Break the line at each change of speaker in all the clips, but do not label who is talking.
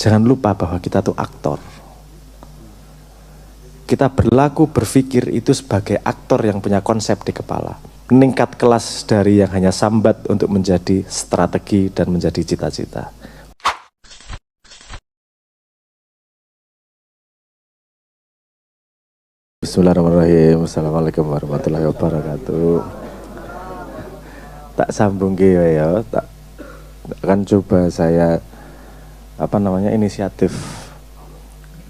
Jangan lupa bahwa kita tuh aktor. Kita berlaku, berpikir itu sebagai aktor yang punya konsep di kepala. Meningkat kelas dari yang hanya sambat untuk menjadi strategi dan menjadi cita-cita. Bismillahirrahmanirrahim. Assalamualaikum warahmatullahi wabarakatuh. Tak sambung ya, tak akan coba saya inisiatif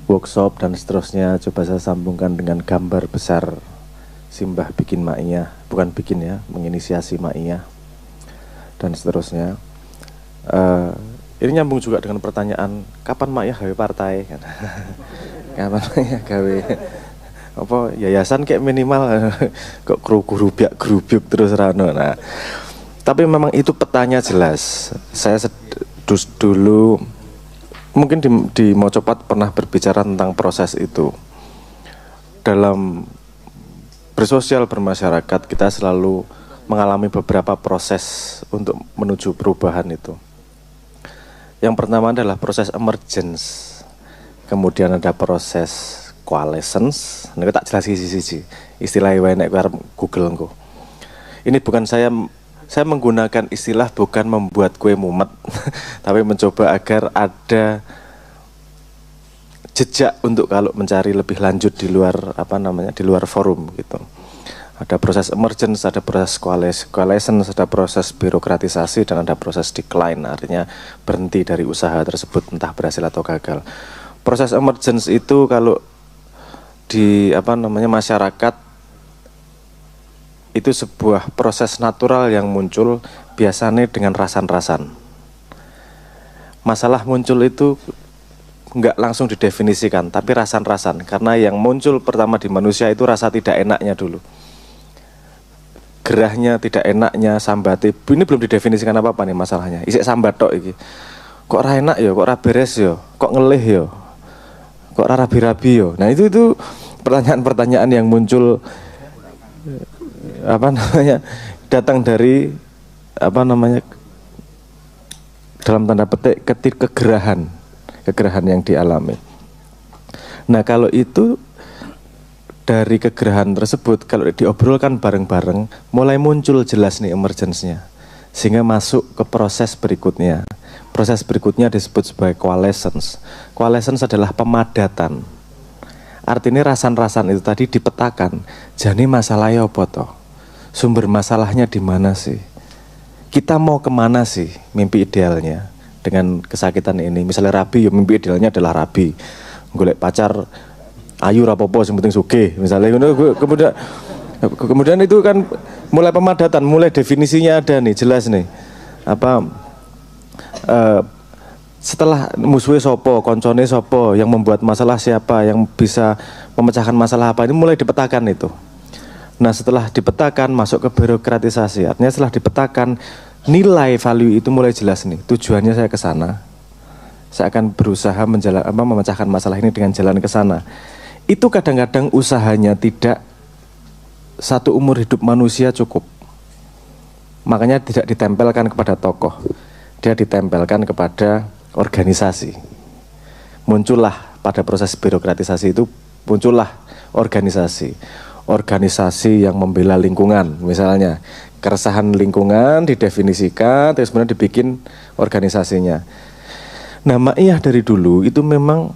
workshop dan seterusnya coba saya sambungkan dengan gambar besar Simbah bikin Ma'iyah, bukan bikin ya, menginisiasi Ma'iyah dan seterusnya. Ini nyambung juga dengan pertanyaan kapan Ma'iyah gawe partai? Kapan Ma'iyah gawe apa yayasan kayak minimal kok grubyuk terus rano. Nah, tapi memang itu petanya jelas. Saya dulu mungkin di Mocopat pernah berbicara tentang proses itu. Dalam bersosial, bermasyarakat, kita selalu mengalami beberapa proses untuk menuju perubahan itu. Yang pertama adalah proses emergence, kemudian ada proses coalescence. Nek tak jelas sisi istilah nek Google engko. Ini bukan saya menggunakan istilah bukan membuat kue mumet, tapi mencoba agar ada jejak untuk kalau mencari lebih lanjut di luar di luar forum gitu. Ada proses emergence, ada proses coalescence, ada proses birokratisasi dan ada proses decline, artinya berhenti dari usaha tersebut entah berhasil atau gagal. Proses emergence itu kalau di masyarakat itu sebuah proses natural yang muncul biasanya dengan rasan-rasan. Masalah muncul itu enggak langsung didefinisikan, tapi rasan-rasan. Karena yang muncul pertama di manusia itu rasa tidak enaknya dulu. Gerahnya, tidak enaknya, sambate. Ini belum didefinisikan apa-apa nih masalahnya. Isik sambat tok iki. Kok ra enak ya, kok ra beres ya, kok ngelih ya, kok ra rabi-rabi ya. Nah itu pertanyaan-pertanyaan yang muncul datang dari dalam tanda petik kegerahan yang dialami. Nah kalau itu dari kegerahan tersebut kalau diobrolkan bareng-bareng mulai muncul jelas nih emergence-nya sehingga masuk ke proses berikutnya. Proses berikutnya disebut sebagai coalescence. Coalescence adalah pemadatan. Artinya rasan-rasan itu tadi dipetakan. Jadi masalahnya apa toh? Sumber masalahnya di mana sih? Kita mau kemana sih mimpi idealnya dengan kesakitan ini? Misalnya rabi, ya mimpi idealnya adalah rabi. Golek pacar ayu rapopo yang penting sugih. Misalnya kemudian itu kan mulai pemadatan, mulai definisinya ada nih, jelas nih. Setelah musuhnya sopo, koncone sopo, yang membuat masalah siapa, yang bisa memecahkan masalah apa, ini mulai dipetakan itu. Nah setelah dipetakan masuk ke birokratisasi, artinya setelah dipetakan nilai value itu mulai jelas nih, tujuannya saya ke sana. Saya akan berusaha memecahkan masalah ini dengan jalan ke sana. Itu kadang-kadang usahanya tidak satu umur hidup manusia cukup. Makanya tidak ditempelkan kepada tokoh, dia ditempelkan kepada organisasi. Muncullah pada proses birokratisasi itu muncullah organisasi yang membela lingkungan, misalnya keresahan lingkungan didefinisikan terus kemudian dibikin organisasinya. Nah Ma'iyah dari dulu itu memang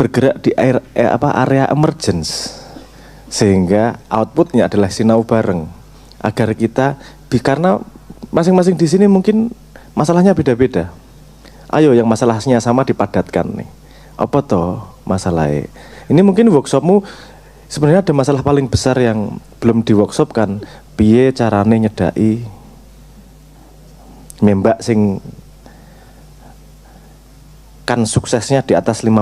bergerak di area emergence sehingga outputnya adalah sinau bareng agar kita karena masing-masing di sini mungkin masalahnya beda-beda. Ayo yang masalahnya sama dipadatkan nih. Apa toh masalahnya? Ini mungkin workshopmu sebenarnya ada masalah paling besar yang belum di workshop kan. Piye carane nyedai membak sing kan suksesnya di atas 50%.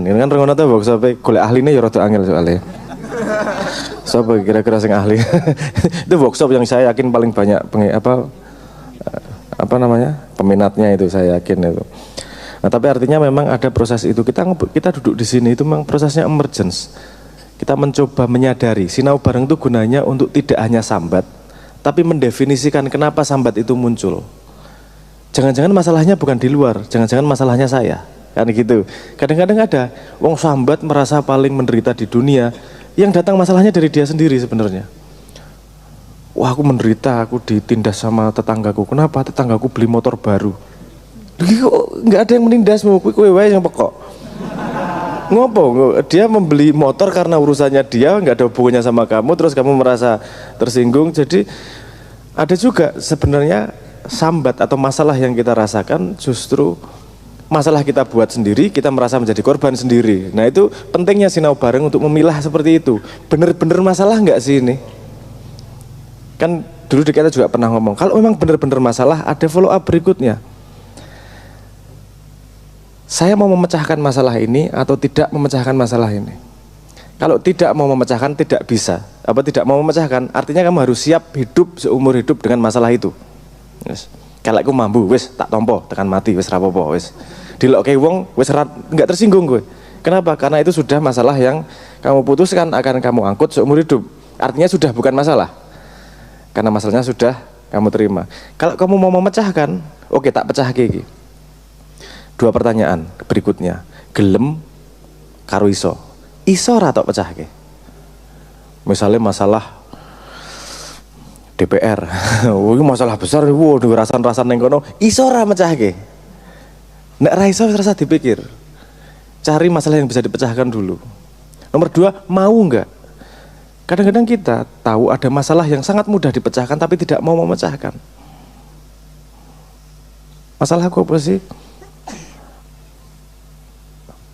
Ini kan rengono tuh workshopnya golek ahline ya rada angel soalnya. Siapa kira-kira sing ahli? Itu workshop yang saya yakin paling banyak peminatnya itu, saya yakin itu. Nah, tapi artinya memang ada proses itu. Kita duduk di sini itu memang prosesnya emergence. Kita mencoba menyadari sinau bareng itu gunanya untuk tidak hanya sambat, tapi mendefinisikan kenapa sambat itu muncul. Jangan-jangan masalahnya bukan di luar, jangan-jangan masalahnya saya. kan gitu. Kadang-kadang ada wong sambat merasa paling menderita di dunia, yang datang masalahnya dari dia sendiri sebenarnya. Wah, aku menderita, aku ditindas sama tetanggaku. Kenapa? Tetanggaku beli motor baru. Kok nggak ada yang menindasmu, kowe wae yang pekok. Ngopo? Dia membeli motor karena urusannya dia, nggak ada hubungannya sama kamu, terus kamu merasa tersinggung. Jadi ada juga sebenarnya sambat atau masalah yang kita rasakan justru masalah kita buat sendiri, kita merasa menjadi korban sendiri. Nah itu pentingnya sinau bareng untuk memilah seperti itu. Bener-bener masalah nggak sih ini? Kan dulu kita juga pernah ngomong, kalau memang bener-bener masalah ada follow up berikutnya. Saya mau memecahkan masalah ini atau tidak memecahkan masalah ini. Kalau tidak mau memecahkan, tidak bisa. Apa tidak mau memecahkan, artinya kamu harus siap hidup seumur hidup dengan masalah itu. Yes. Kalau aku mampu, wis tak tompo, tekan mati, wis rapopo, wis. Dilokke wong, wis nggak tersinggung gue. Kenapa? Karena itu sudah masalah yang kamu putuskan akan kamu angkut seumur hidup. Artinya sudah bukan masalah. Karena masalahnya sudah kamu terima. Kalau kamu mau memecahkan, oke tak pecah gigi. Dua pertanyaan berikutnya, gelem karo iso ora tok pecahke. Misalnya masalah DPR, ini masalah besar, waduh rasan-rasan yang kono, iso ora mecahke. Nek ra iso rasa dipikir, cari masalah yang bisa dipecahkan dulu. Nomor dua, mau enggak? Kadang-kadang kita tahu ada masalah yang sangat mudah dipecahkan tapi tidak mau memecahkan. Masalahku apa sih?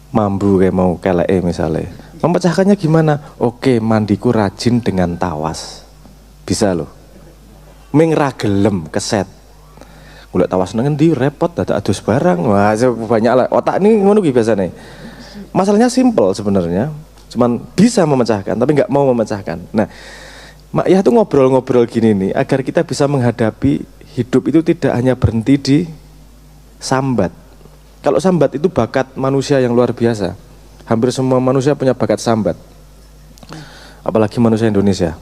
Mambu kayak mau kelek misalnya, memecahkannya gimana? Oke, mandiku rajin dengan tawas, bisa loh. Ming ra gelem keset, golek tawas nang endi repot, dadak adus barang, wah banyak lah. Otak ini ngono ki biasanya. Masalahnya simple sebenarnya, cuman bisa memecahkan tapi nggak mau memecahkan. Nah, Mak Yah tuh ngobrol-ngobrol gini nih, agar kita bisa menghadapi hidup itu tidak hanya berhenti di sambat. Kalau sambat itu bakat manusia yang luar biasa. Hampir semua manusia punya bakat sambat. Apalagi manusia Indonesia.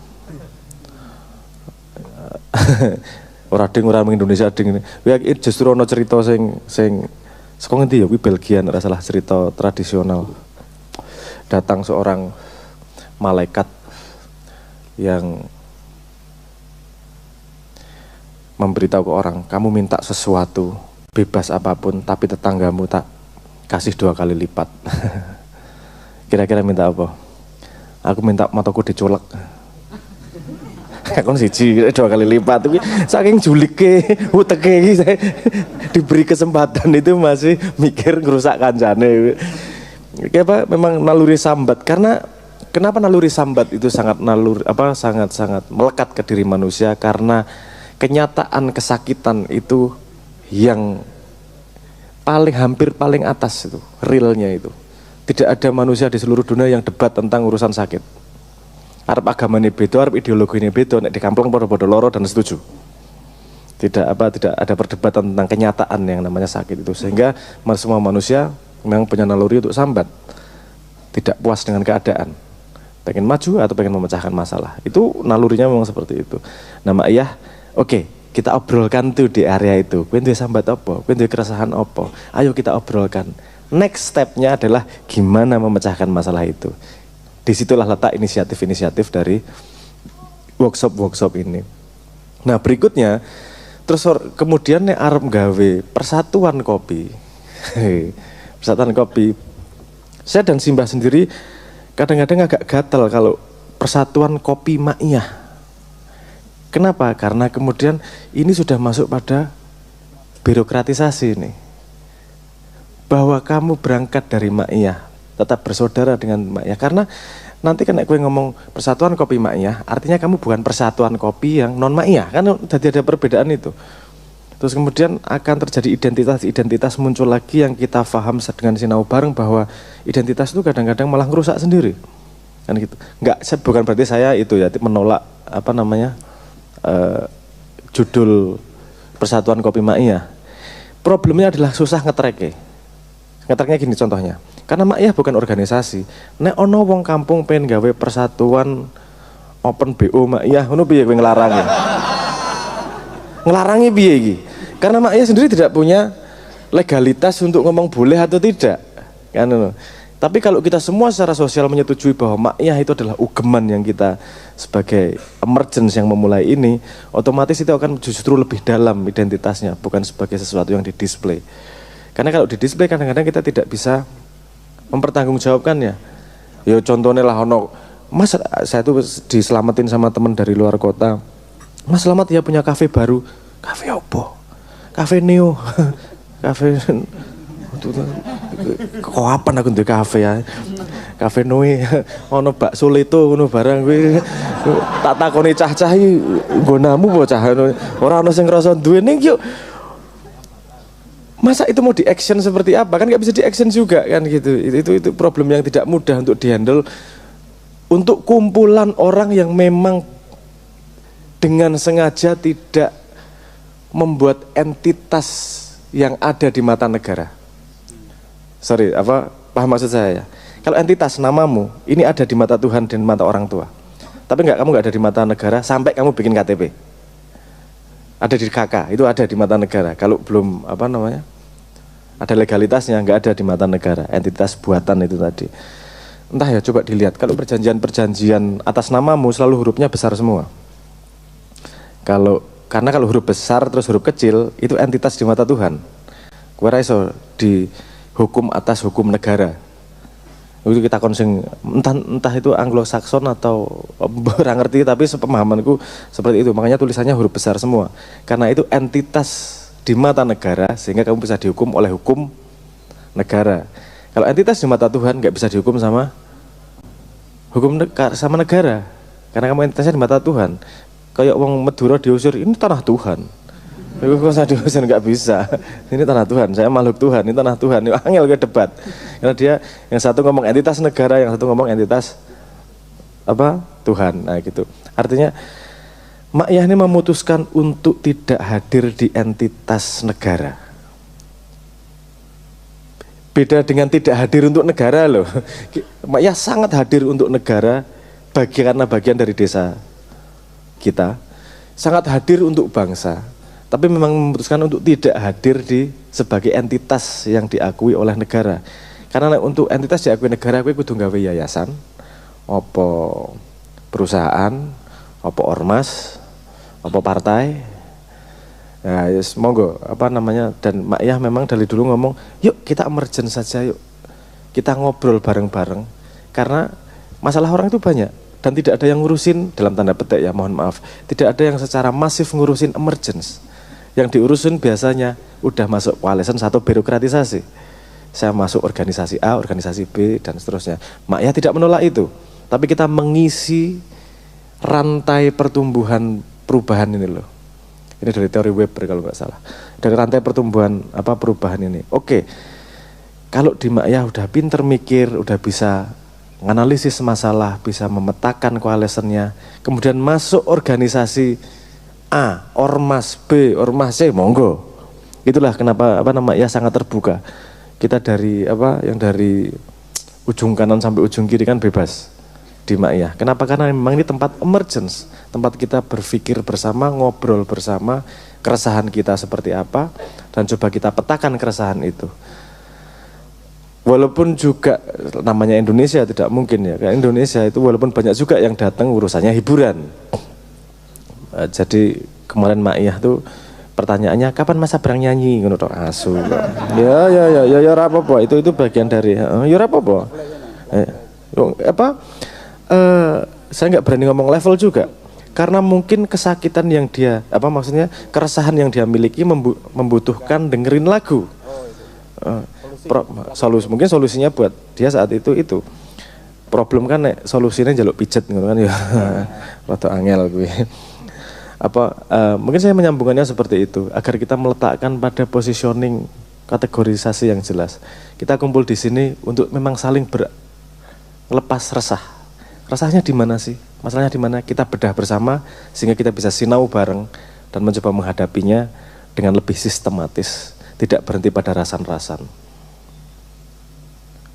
Orang Indonesia ding. Ya justru ono cerita sing saka ngendi ya kuwi Belgia nek salah, cerita tradisional. Datang seorang malaikat yang memberitahu ke orang, kamu minta sesuatu bebas apapun, tapi tetanggamu tak kasih 2 kali lipat. Kira-kira minta apa? Aku minta mataku dicolek. Aku siji 2 kali lipat, tapi saking julike, uteke iki saya diberi kesempatan itu masih mikir ngerusak kancane. Apa memang naluri sambat, karena kenapa naluri sambat itu sangat sangat melekat ke diri manusia, karena kenyataan kesakitan itu yang hampir paling atas itu, realnya itu. Tidak ada manusia di seluruh dunia yang debat tentang urusan sakit. Arep agamane beda, arep ideologine beda, nek di kampung padha-padha loro dan setuju. Tidak ada perdebatan tentang kenyataan yang namanya sakit itu, sehingga semua manusia memang punya naluri untuk sambat. Tidak puas dengan keadaan, pengen maju atau pengen memecahkan masalah. Itu nalurinya memang seperti itu. Nama Ayah, oke. Kita obrolkan tuh di area itu. Kowe duwe sambat apa? Kowe duwe keresahan apa? Ayo kita obrolkan. Next step-nya adalah gimana memecahkan masalah itu. Disitulah letak inisiatif-inisiatif dari workshop ini. Nah berikutnya, terus kemudian nek arep gawe persatuan kopi. Persatuan kopi. Saya dan Simbah sendiri kadang-kadang agak gatel kalau persatuan kopi Ma'iyah. Kenapa? Karena kemudian ini sudah masuk pada birokratisasi ini. Bahwa kamu berangkat dari Ma'iyah, tetap bersaudara dengan Ma'iyah. Karena nanti kan gue ngomong persatuan kopi Ma'iyah, artinya kamu bukan persatuan kopi yang non Ma'iyah. Kan jadi ada perbedaan itu. Terus kemudian akan terjadi identitas muncul lagi yang kita paham dengan sinau bareng, bahwa identitas itu kadang-kadang malah ngerusak sendiri. Kan gitu. Bukan berarti saya itu ya menolak judul persatuan kopi Ma'iyah. Problemnya adalah susah ngetracknya. Ngetracknya gini contohnya. Karena Ma'iyah bukan organisasi. Nek ono wong kampung pengen gawe persatuan open BO Ma'iyah, ngono piye kowe nglarangi? Nglarangi piye iki? Karena Ma'iyah sendiri tidak punya legalitas untuk ngomong boleh atau tidak kan. Tapi kalau kita semua secara sosial menyetujui bahwa makyah itu adalah ugeman yang kita sebagai emergence yang memulai ini, otomatis itu akan justru lebih dalam identitasnya, bukan sebagai sesuatu yang didisplay. Karena kalau didisplay kadang-kadang kita tidak bisa mempertanggungjawabkannya. Ya contohnya lah, Mas, saya tuh diselamatin sama teman dari luar kota. Mas selamat ya punya kafe baru. Kafe apa? Kafe Neo. Kafe kok apa aku ndek kafe ya. Kafe Noe ono bakso leto ngono barang kuwi. Tak takoni cah-cah iki nggonamu apa cah ora ono sing ngrasa duwe ning yo. Masa itu mau di action seperti apa? Kan nggak bisa di action juga kan gitu. Itu problem yang tidak mudah untuk dihandle untuk kumpulan orang yang memang dengan sengaja tidak membuat entitas yang ada di mata negara. Sorry, paham maksud saya ya? Kalau entitas namamu ini ada di mata Tuhan dan mata orang tua. Tapi kamu nggak ada di mata negara sampai kamu bikin KTP. Ada di KK, itu ada di mata negara. Kalau belum ada legalitasnya, nggak ada di mata negara. Entitas buatan itu tadi. Entah ya, coba dilihat. Kalau perjanjian atas namamu selalu hurufnya besar semua. Karena kalau huruf besar terus huruf kecil itu entitas di mata Tuhan. Kira iso dihukum atas hukum negara. Itu kita konsing entah itu Anglo-Sakson atau orang ngerti, tapi sepemahamanku seperti itu. Makanya tulisannya huruf besar semua. Karena itu entitas di mata negara sehingga kamu bisa dihukum oleh hukum negara. Kalau entitas di mata Tuhan nggak bisa dihukum sama sama negara. Karena kamu entitasnya di mata Tuhan. Kayak wong Madura diusir, ini tanah Tuhan. Itu kok saya diusir nggak bisa. Ini tanah Tuhan, saya makhluk Tuhan, ini tanah Tuhan. Ini angel ke debat. Karena dia yang satu ngomong entitas negara, yang satu ngomong entitas Tuhan. Nah gitu. Artinya makyah ini memutuskan untuk tidak hadir di entitas negara. Beda dengan tidak hadir untuk negara loh. Makyah sangat hadir untuk negara karena bagian dari desa kita, sangat hadir untuk bangsa, tapi memang memutuskan untuk tidak hadir sebagai entitas yang diakui oleh negara. Karena untuk entitas diakui negara, kowe kudu gawe yayasan, apa perusahaan, apa ormas, apa partai. Nah, yes, monggo, dan makyah memang dari dulu ngomong, yuk kita emergen saja, yuk kita ngobrol bareng-bareng, karena masalah orang itu banyak. Dan tidak ada yang ngurusin, dalam tanda petik ya, mohon maaf, tidak ada yang secara masif ngurusin emergence. Yang diurusin biasanya udah masuk coalition atau birokratisasi. Saya masuk organisasi A, organisasi B, dan seterusnya. Makyah tidak menolak itu, tapi kita mengisi rantai pertumbuhan perubahan ini loh. Ini dari teori Weber kalau nggak salah. Dari rantai pertumbuhan perubahan ini. Oke, kalau di makyah udah pinter mikir, udah bisa menganalisis masalah, bisa memetakan coalitionnya, kemudian masuk organisasi A, ormas B, ormas C, monggo. Itulah kenapa ya sangat terbuka. Kita dari yang dari ujung kanan sampai ujung kiri kan bebas di makyah. Kenapa? Karena memang ini tempat emergence, tempat kita berpikir bersama, ngobrol bersama, keresahan kita seperti apa, dan coba kita petakan keresahan itu. Walaupun juga namanya Indonesia tidak mungkin ya, kayak Indonesia itu walaupun banyak juga yang datang urusannya hiburan. Jadi kemarin makyah tuh pertanyaannya kapan Mas Abrang nyanyi ngono tok asu. Ya ora apa-apa, itu bagian dari ya ora apa-apa. Saya nggak berani ngomong level juga. Karena mungkin kesakitan yang dia keresahan yang dia miliki membutuhkan dengerin lagu. Mungkin solusinya buat dia saat itu problem kan solusinya jaluk pijet gitu kan ya. Rada angel gue. Mungkin saya menyambungannya seperti itu agar kita meletakkan pada positioning kategorisasi yang jelas. Kita kumpul di sini untuk memang saling lepas resah. Resahnya di mana sih? Masalahnya di mana? Kita bedah bersama sehingga kita bisa sinau bareng dan mencoba menghadapinya dengan lebih sistematis, tidak berhenti pada rasan-rasan.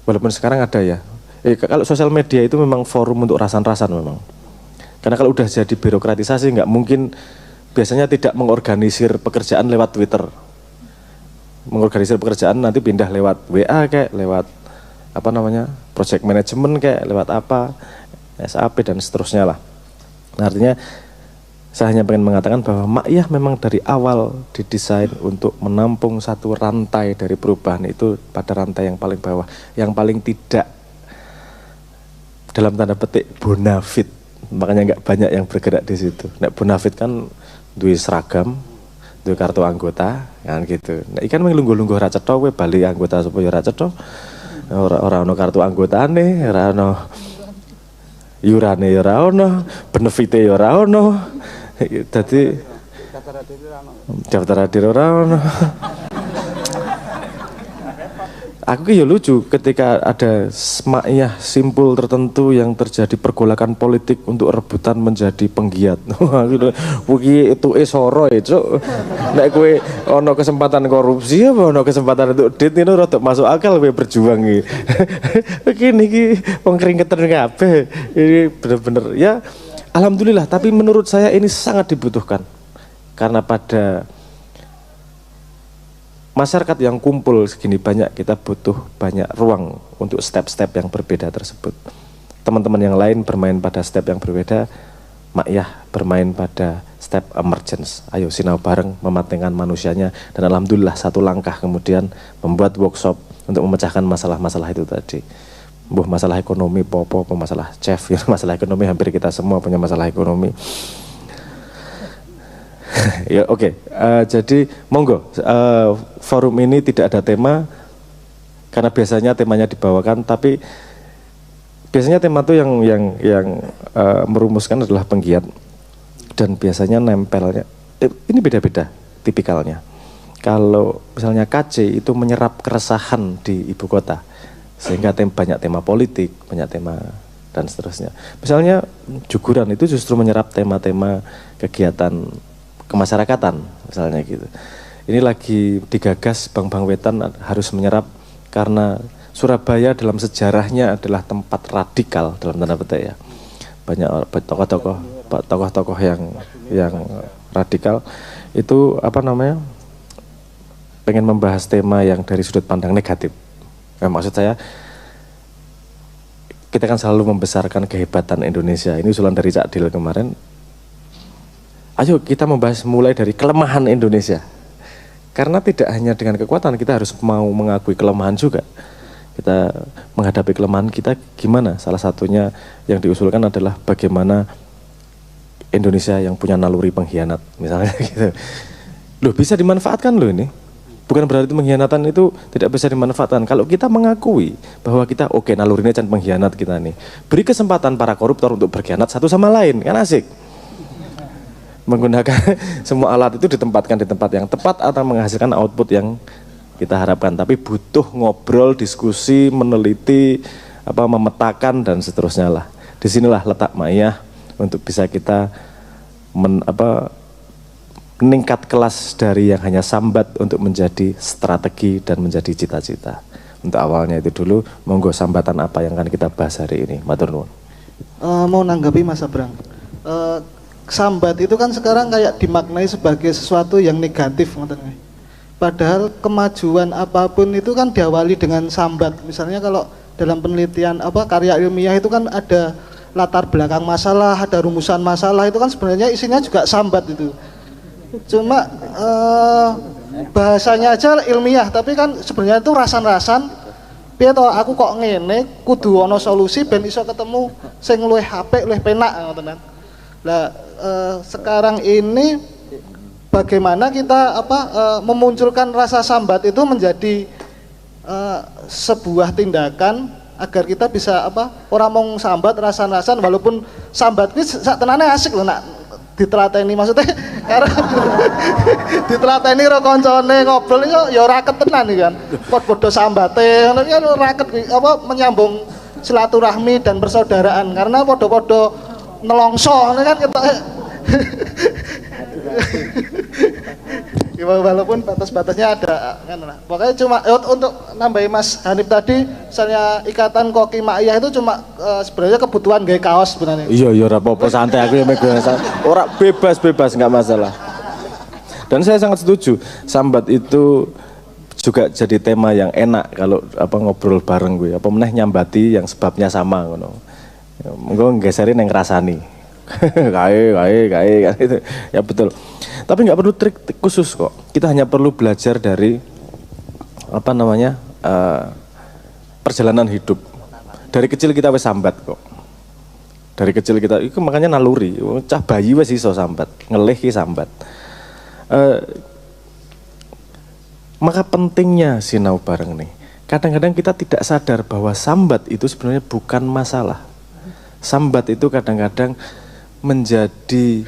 Walaupun sekarang ada ya, kalau sosial media itu memang forum untuk rasan-rasan memang. Karena kalau udah jadi birokratisasi nggak mungkin, biasanya tidak mengorganisir pekerjaan lewat Twitter. mengorganisir pekerjaan nanti pindah lewat WA kayak lewat apa namanya project management kayak lewat apa SAP dan seterusnya lah. Nah, artinya saya hanya pengen mengatakan bahwa Maiyah memang dari awal didesain untuk menampung satu rantai dari perubahan itu pada rantai yang paling bawah, yang paling tidak dalam tanda petik bonafit, makanya nggak banyak yang bergerak di situ. Nek bonafit kan duwe seragam, duwe kartu anggota, kan gitu. Nek ikan menglungguh-lungguh ra cetha kowe bali anggota supaya ra cetha. Ora ono kartu anggotane, ora ono iurane ya ora ono, benefite ya ora ono. Dadi daftar hadir ora ono. Aku ki ya lucu ketika ada Maiyah simpul tertentu yang terjadi pergolakan politik untuk rebutan menjadi penggiat. Kuwi itu soro cuk. Nek kowe ono kesempatan korupsi apa ono kesempatan untuk dit ini rada masuk akal kowe berjuang iki. Iki niki wong keringetan kabeh. Ini bener-bener ya alhamdulillah, tapi menurut saya ini sangat dibutuhkan. Karena pada masyarakat yang kumpul segini banyak, kita butuh banyak ruang untuk step-step yang berbeda tersebut. Teman-teman yang lain bermain pada step yang berbeda, Maiyah bermain pada step emergence. Ayo sinau bareng mematengkan manusianya, dan alhamdulillah satu langkah kemudian membuat workshop untuk memecahkan masalah-masalah itu tadi. Masalah ekonomi, masalah chef, ya, masalah ekonomi hampir kita semua punya masalah ekonomi. Ya oke. Jadi monggo forum ini tidak ada tema karena biasanya temanya dibawakan, tapi biasanya tema itu yang merumuskan adalah penggiat dan biasanya nempelnya ini beda-beda tipikalnya. Kalau misalnya KC itu menyerap keresahan di ibu kota sehingga banyak tema politik, banyak tema dan seterusnya. Misalnya Juguran itu justru menyerap tema-tema kegiatan kemasyarakatan misalnya gitu. Ini lagi digagas Bang Wetan harus menyerap karena Surabaya dalam sejarahnya adalah tempat radikal dalam tanda petik ya. Banyak tokoh-tokoh yang radikal itu apa namanya? Pengen membahas tema yang dari sudut pandang negatif. Maksud saya kita kan selalu membesarkan kehebatan Indonesia. Ini usulan dari Cak Dil kemarin. Ayo kita membahas mulai dari kelemahan Indonesia. Karena tidak hanya dengan kekuatan, kita harus mau mengakui kelemahan juga. Kita menghadapi kelemahan kita gimana? Salah satunya yang diusulkan adalah bagaimana Indonesia yang punya naluri pengkhianat, misalnya gitu. Loh bisa dimanfaatkan loh ini. Bukan berarti pengkhianatan itu tidak bisa dimanfaatkan. Kalau kita mengakui bahwa kita oke, nalurinya jangan pengkhianat kita nih. Beri kesempatan para koruptor untuk berkhianat satu sama lain, kan asik. Menggunakan semua alat itu ditempatkan di tempat yang tepat atau menghasilkan output yang kita harapkan, tapi butuh ngobrol, diskusi, meneliti, memetakan dan seterusnya lah. Disinilah letak Maiyah untuk bisa kita meningkat kelas dari yang hanya sambat untuk menjadi strategi dan menjadi cita-cita. Untuk awalnya itu dulu, monggo sambatan apa yang akan kita bahas hari ini, matur nuwun.
Mau nanggapi Mas Abrang. Sambat itu kan sekarang kayak dimaknai sebagai sesuatu yang negatif, padahal kemajuan apapun itu kan diawali dengan sambat. Misalnya kalau dalam penelitian karya ilmiah itu kan ada latar belakang masalah, ada rumusan masalah, itu kan sebenarnya isinya juga sambat itu. Cuma bahasanya aja ilmiah, tapi kan sebenarnya itu rasan-rasan. Piye to aku kok ngene, kudu ana solusi ben iso ketemu sing luwih apik, luwih penak ngoten kan. Lah sekarang ini bagaimana kita memunculkan rasa sambat itu menjadi sebuah tindakan agar kita bisa orang mau sambat rasan-rasan, walaupun sambat kuwi sak tenane asik lho nak ditrateni, maksudnya karena ditrateni karo koncone ngobrol ya ora ketenan iki kan. Padha sambate ngono kan ora menyambung silaturahmi dan persaudaraan karena padha-padha nelongso kan kita walaupun batas-batasnya ada kan lah. Pokoknya cuma untuk nambahi Mas Hanif tadi, misalnya ikatan koki Maiyah itu cuma sebenarnya kebutuhan gaya kaos sebenarnya.
Iya ora apa-apa, santai aku ya ora bebas enggak masalah. Dan saya sangat setuju, sambat itu juga jadi tema yang enak kalau apa ngobrol bareng gue apa meneh nyambati yang sebabnya sama ngono. Monggo nggeserin yang ngrasani. kae itu. Ya betul. Tapi nggak perlu trik khusus kok. Kita hanya perlu belajar dari apa namanya? Perjalanan hidup. Dari kecil kita wis sambat kok. Dari kecil kita itu makanya naluri. Cah bayi wis iso sambat, ngelih ki sambat. Maka pentingnya sinau bareng nih. Kadang-kadang kita tidak sadar bahwa sambat itu sebenarnya bukan masalah. Sambat itu kadang-kadang menjadi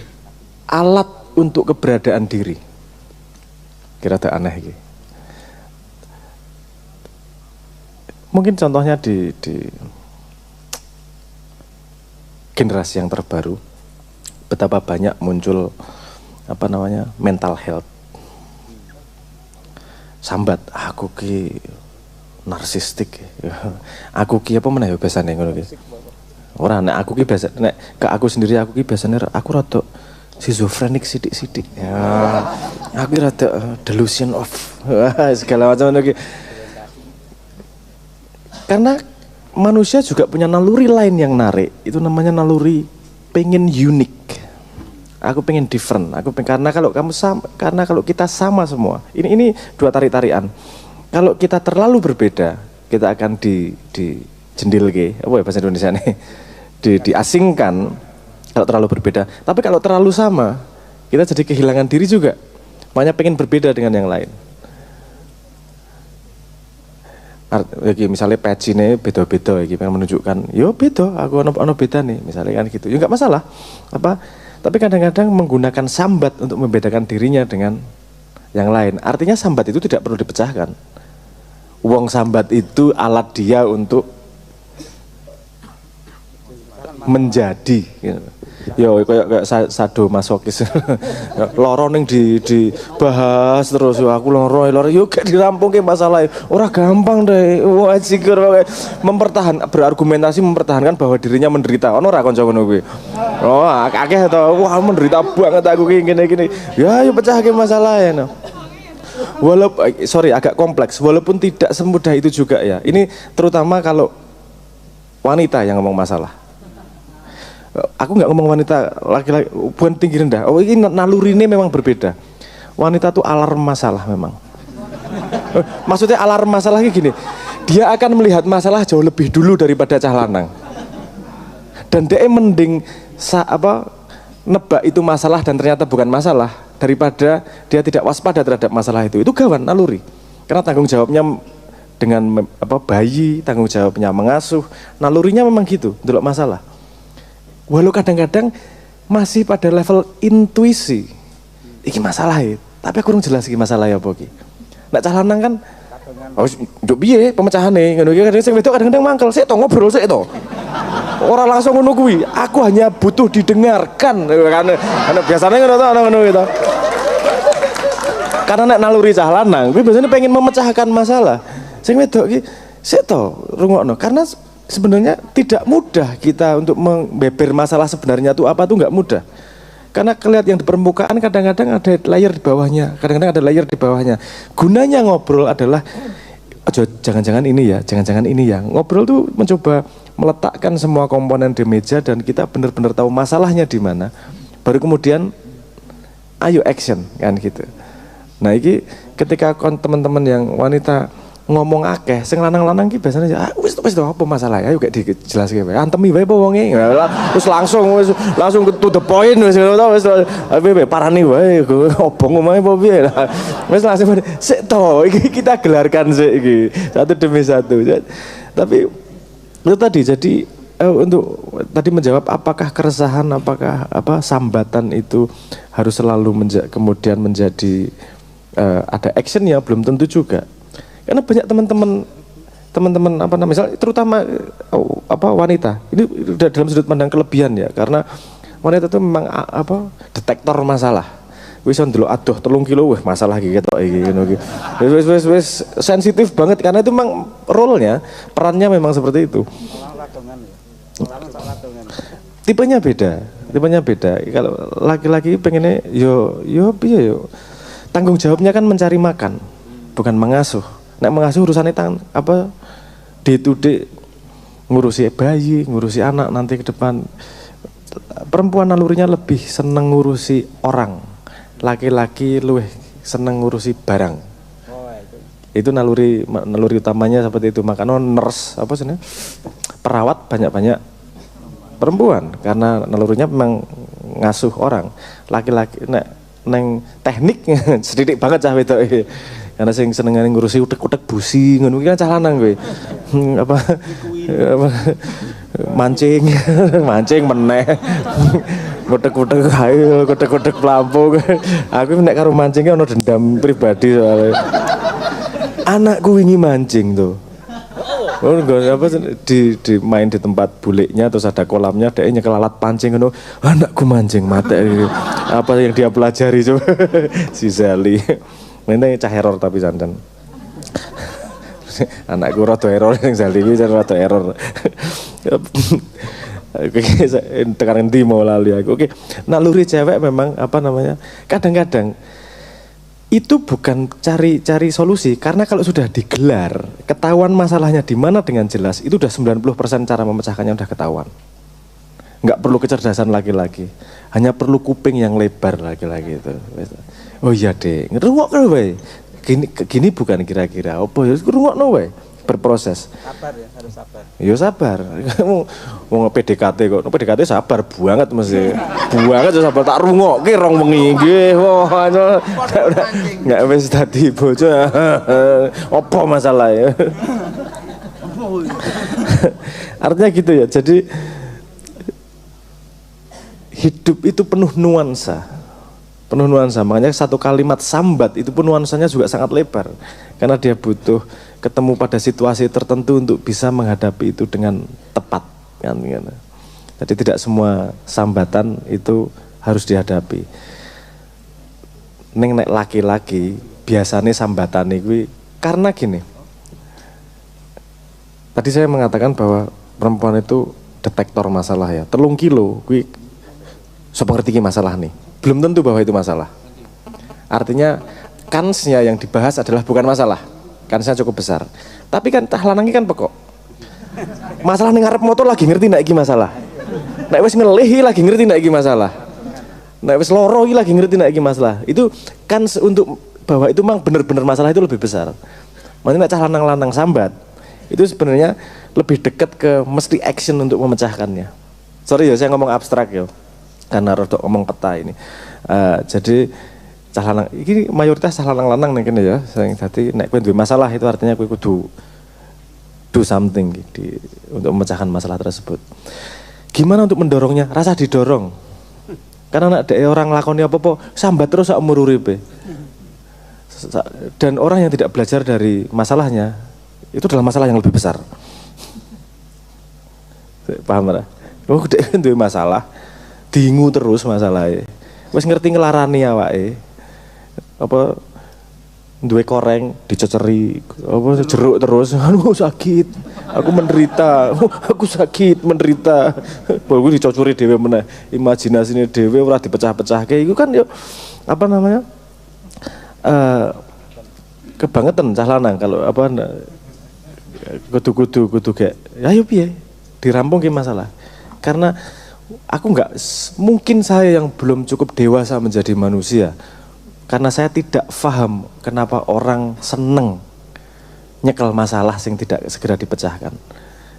alat untuk keberadaan diri. Kira ada aneh gitu. Mungkin contohnya di generasi yang terbaru, betapa banyak muncul apa namanya mental health. Sambat, aku ki narsistik, aku ki apa meneh biasane ngono ki. Ora nek aku ki biasa nek ke aku sendiri aku ki biasane aku rada schizofrenik sidik-sidik. Ya, aku rada delusion of segala macam ngono ki. Karena manusia juga punya naluri lain yang narik, itu namanya naluri pengen unik. Aku pengen different, karena kalau kamu sama, karena kalau kita sama semua, ini dua tarik-tarian. Kalau kita terlalu berbeda, kita akan di jendilke, apa ya bahasa Indonesia nih, diasingkan kalau terlalu berbeda. Tapi kalau terlalu sama, kita jadi kehilangan diri juga. Makanya pengen berbeda dengan yang lain. Misalnya peci ini beda-beda, pengen menunjukkan, yo beda, aku ono beda nih, misalnya kan gitu. Ya nggak masalah, tapi kadang-kadang menggunakan sambat untuk membedakan dirinya dengan yang lain. Artinya sambat itu tidak perlu dipecahkan. Wong sambat itu alat dia untuk menjadi. Yo kayak sadomasokis. Loro ning dibahas terus aku loro yo gak dirampungke masalah. Ora gampang deh. Wah sikur berargumentasi mempertahankan bahwa dirinya menderita. Ono ora kanca ngono kuwi. Oh, akeh to. Wah menderita banget aku ki ngene-ngene. Ya yo pecahke masalah ya. No. Walaupun agak kompleks, walaupun tidak semudah itu juga ya. Ini terutama kalau wanita yang ngomong masalah. Aku nggak ngomong wanita laki-laki, bukan tinggi rendah. Oh ini naluri ini memang berbeda. Wanita tuh alarm masalah memang. Maksudnya alarm masalahnya gini, dia akan melihat masalah jauh lebih dulu daripada cah lanang. Dan dia mending nebak itu masalah dan ternyata bukan masalah daripada dia tidak waspada terhadap masalah itu. Itu gawan naluri. Karena tanggung jawabnya dengan bayi, tanggung jawabnya mengasuh, nalurinya memang gitu, delok masalah. Walau kadang-kadang masih pada level intuisi. Iki masalah ya, tapi aku kurang jelas iki masalah ya apa iki. Nek cah lanang kan nduk piye pemecahane ngono iki kadang sing wedok kadang-kadang mangkel, sik to ngobrol sik to. Ora langsung ngono kuwi, aku hanya butuh didengarkan karena biasanya ngono to ngono gitu. Karena nek naluri cah lanang kuwi biasanya pengen memecahkan masalah. Sing wedok iki sik to rungokno karena sebenarnya tidak mudah kita untuk membeber masalah sebenarnya itu apa tuh nggak mudah. Karena kelihatan yang di permukaan kadang-kadang ada layer di bawahnya, kadang-kadang ada layer di bawahnya. Gunanya ngobrol adalah jangan-jangan ini ya, jangan-jangan ini ya. Ngobrol tuh mencoba meletakkan semua komponen di meja dan kita benar-benar tahu masalahnya di mana. Baru kemudian ayo action kan gitu. Nah ini ketika teman-teman yang wanita ngomong akeh, sing lanang-lanang ki biasanya wis apa masalah ya, ayo gak dijelaske wae. Antemi wae apa wonge. Terus langsung to the point wis parani wae obong omahe apa piye. Wis langsung sik to iki kita gelarkan sik iki satu demi satu. Tapi itu tadi jadi untuk tadi menjawab apakah keresahan, apakah sambatan itu harus selalu kemudian menjadi ada action ya, belum tentu juga. Karena banyak teman-teman misalnya terutama wanita ini udah dalam sudut pandang kelebihan ya, karena wanita itu memang detektor masalah. Wis ndelok aduh 3 kilo wah masalah iki ketok iki ngono iki. Wis sensitif banget karena itu memang role-nya, perannya memang seperti itu. Tipenya beda. Kalau laki-laki pengennya yo piye yo. Tanggung jawabnya kan mencari makan. bukan mengasuh. Nek mengasuh urusannya tangan apa day to day, ngurusi bayi, ngurusi anak nanti ke depan. Perempuan nalurinya lebih seneng ngurusi orang, laki-laki lebih seneng ngurusi barang. Itu naluri utamanya seperti itu. Makanya nurse apa sih, perawat banyak perempuan karena nalurinya memang ngasuh orang. Laki-laki neng teknik sedikit banget cah wedok iki. Karena sing senengane ngurusi utek-utek busi ngono iki kan cah lanang kowe. Apa mancing meneh. Utek-utek ayo, utek-utek pelampung. Aku nek karo mancingnya ono dendam pribadi soalnya. Anakku wingi mancing tuh. Oh enggak apa di main di tempat buliknya terus ada kolamnya, dia nyekel alat pancing ngono. Anakku mancing mate. Apa yang dia pelajari coba si Sally. Ini cah error tapi santen. Anakku rada error sing Sally iki rada error. Oke, tekan endi mau lali aku. Oke. Naluri cewek memang apa namanya? Kadang-kadang itu bukan cari solusi, karena kalau sudah digelar, ketahuan masalahnya di mana dengan jelas, itu udah 90% cara memecahkannya udah ketahuan. Nggak perlu kecerdasan laki-laki, hanya perlu kuping yang lebar laki-laki itu. Oh iya deh, ngerungokno wae. Gini bukan kira-kira, apa ya ngerungokno wae. Berproses.
Sabar ya, harus sabar.
Ya sabar. Kamu mau PDKT kok. PDKT sabar banget mesti. Banget sabar tak rungokke rong wengi nggih. Wah, enggak wis dadi bojo. Apa masalahnya? Artinya gitu ya. Jadi hidup itu penuh nuansa. Makanya satu kalimat sambat itu pun nuansanya juga sangat lebar. Karena dia butuh ketemu pada situasi tertentu untuk bisa menghadapi itu dengan tepat kan. Jadi tidak semua sambatan itu harus dihadapi. Nek laki-laki biasanya sambatan itu karena gini. Tadi saya mengatakan bahwa perempuan itu detektor masalah ya. 3 kilo kuwi sapa ngerti masalah nih. Belum tentu bahwa itu masalah. Artinya kansnya yang dibahas adalah bukan masalah. Kansnya cukup besar. Tapi kan tah lanang kan pekok. Masalah ning ngarep motor lagi ngerti ndak iki masalah. Nek wis ngelih lagi ngerti ndak iki masalah. Nek wis loro iki lagi ngerti ndak iki masalah. Itu kans untuk bahwa itu memang benar-benar masalah itu lebih besar. Makanya nek cah lanang-lanang sambat itu sebenarnya lebih dekat ke mesti action untuk memecahkannya. Sorry ya saya ngomong abstrak ya. Karena rodok ngomong peta ini. Jadi cah lanang ini mayoritas cah lanang-lanang nih kene ya. Sing dadi nek kowe duwe masalah itu artinya kowe kudu do something untuk memecahkan masalah tersebut. Gimana untuk mendorongnya? Rasa didorong. Karena nek orang lakoni apa-apa sambat terus sak umur uripe. Dan orang yang tidak belajar dari masalahnya itu adalah masalah yang lebih besar. Paham ora? Oh, dhek duwe masalah, dingu terus masalahnya. Wis ngerti ngelarani awake. Apa duwe koreng diceceri, apa jeruk terus. Aduh sakit. Aku menderita. Aku sakit, menderita. Baru dicocori dhewe meneh. Imajinasine dhewe ora dipecah-pecahke. Iku kan yo apa namanya? Kebangetan cah lanang kalau apa kudu kayak ayo piye dirampung ke masalah. Karena aku nggak mungkin saya yang belum cukup dewasa menjadi manusia karena saya tidak paham kenapa orang seneng nyekel masalah sing tidak segera dipecahkan.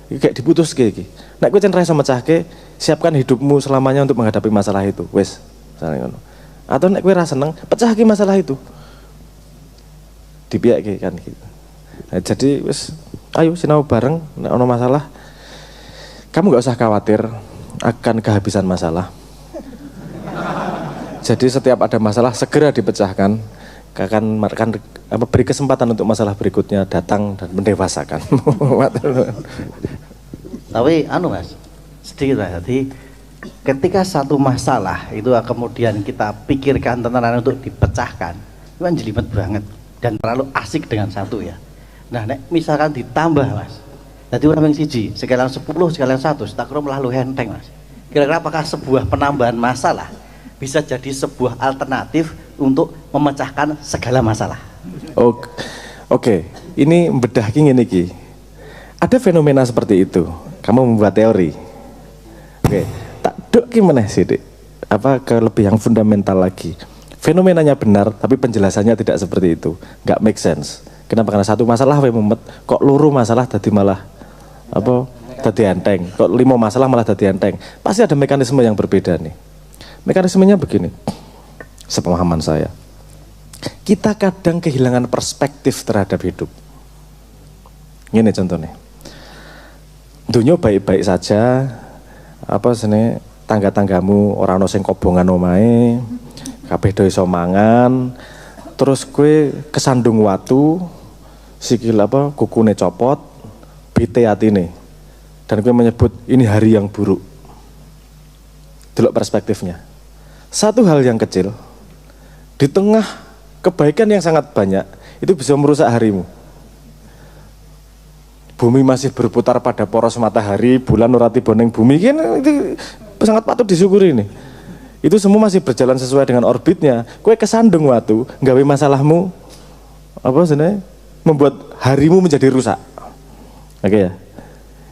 Kayak diputus kayak gini. Nek kowe cen ra iso mecahke, siapkan hidupmu selamanya untuk menghadapi masalah itu. Wes, misalnya ngono. Atau nek kowe ra seneng, pecahke masalah itu. Dipiake kan gitu. Nah, jadi wes ayo sinau bareng nek ono masalah. Kamu nggak usah khawatir akan kehabisan masalah. Jadi setiap ada masalah segera dipecahkan, akan beri kesempatan untuk masalah berikutnya datang dan mendewasakan.
Tapi mas, sedikit lah. Jadi ketika satu masalah itu kemudian kita pikirkan tentang untuk dipecahkan, itu kan jelimet banget dan terlalu asik dengan satu ya. Nah, misalkan ditambah mas, jadi orang yang siji, sekalian 10, sekalian 1, tak kira melalui enteng mas. Kira-kira apakah sebuah penambahan masalah bisa jadi sebuah alternatif untuk memecahkan segala masalah?
Oh, Oke, ini bedah ki ngene iki. Ada fenomena seperti itu. Kamu membuat teori. Oke, tak dok ki meneh sithik. Apa ke lebih yang fundamental lagi. Fenomenanya benar, tapi penjelasannya tidak seperti itu. Nggak make sense. Kenapa? Karena satu masalah we mumet, kok loro masalah tadi malah apa? Tadi enteng. Kok 5 masalah malah tadi enteng. Pasti ada mekanisme yang berbeda nih. Mekanismenya begini. Sepemahaman saya. Kita kadang kehilangan perspektif terhadap hidup. Ini contohnya. Dunia baik-baik saja, apa sini tangga-tanggamu orang ono sing kobongan omahe, kabeh do iso mangan, terus kue kesandung watu, sikil apa kukune copot, bete atine. Dan kue menyebut ini hari yang buruk. Delok perspektifnya. Satu hal yang kecil di tengah kebaikan yang sangat banyak itu bisa merusak harimu. Bumi masih berputar pada poros matahari, bulan ora tiba ning bumi, kan itu sangat patut disyukuri ini. Itu semua masih berjalan sesuai dengan orbitnya. Kowe kesandung watu, nggawe masalahmu apa sebenarnya membuat harimu menjadi rusak. Oke ya.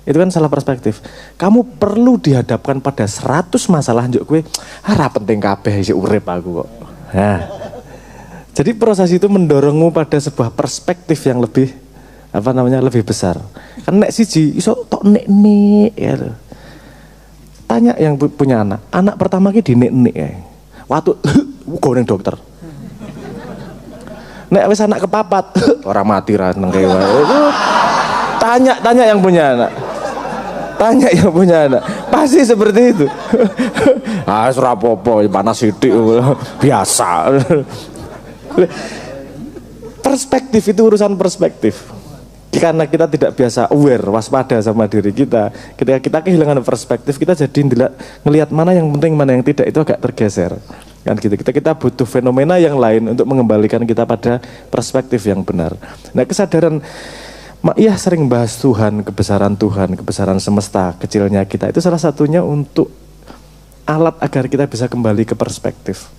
Itu kan salah perspektif. Kamu perlu dihadapkan pada 100 masalah njuk kowe, ora penting kabeh isih urip aku kok. Nah. Jadi proses itu mendorongmu pada sebuah perspektif yang lebih lebih besar. Kan nek siji iso tok nek-nek ya. Tanya yang punya anak. Anak pertama ki di nek-nek ya. Waktu goreng dokter. Nek wis anak kepapat, orang mati ra nang kewa. Itu tanya yang punya anak. Tanya yang punya anak. Pasti seperti itu. Ah, ora apa-apa, panas sithik biasa. Perspektif itu urusan perspektif. Karena kita tidak biasa aware, waspada sama diri kita. Ketika kita kehilangan perspektif, kita jadi ngelihat mana yang penting, mana yang tidak, itu agak tergeser. Kan gitu. Kita butuh fenomena yang lain untuk mengembalikan kita pada perspektif yang benar. Nah, kesadaran Ma'iyah sering bahas Tuhan, kebesaran semesta, kecilnya kita. Itu salah satunya untuk alat agar kita bisa kembali ke perspektif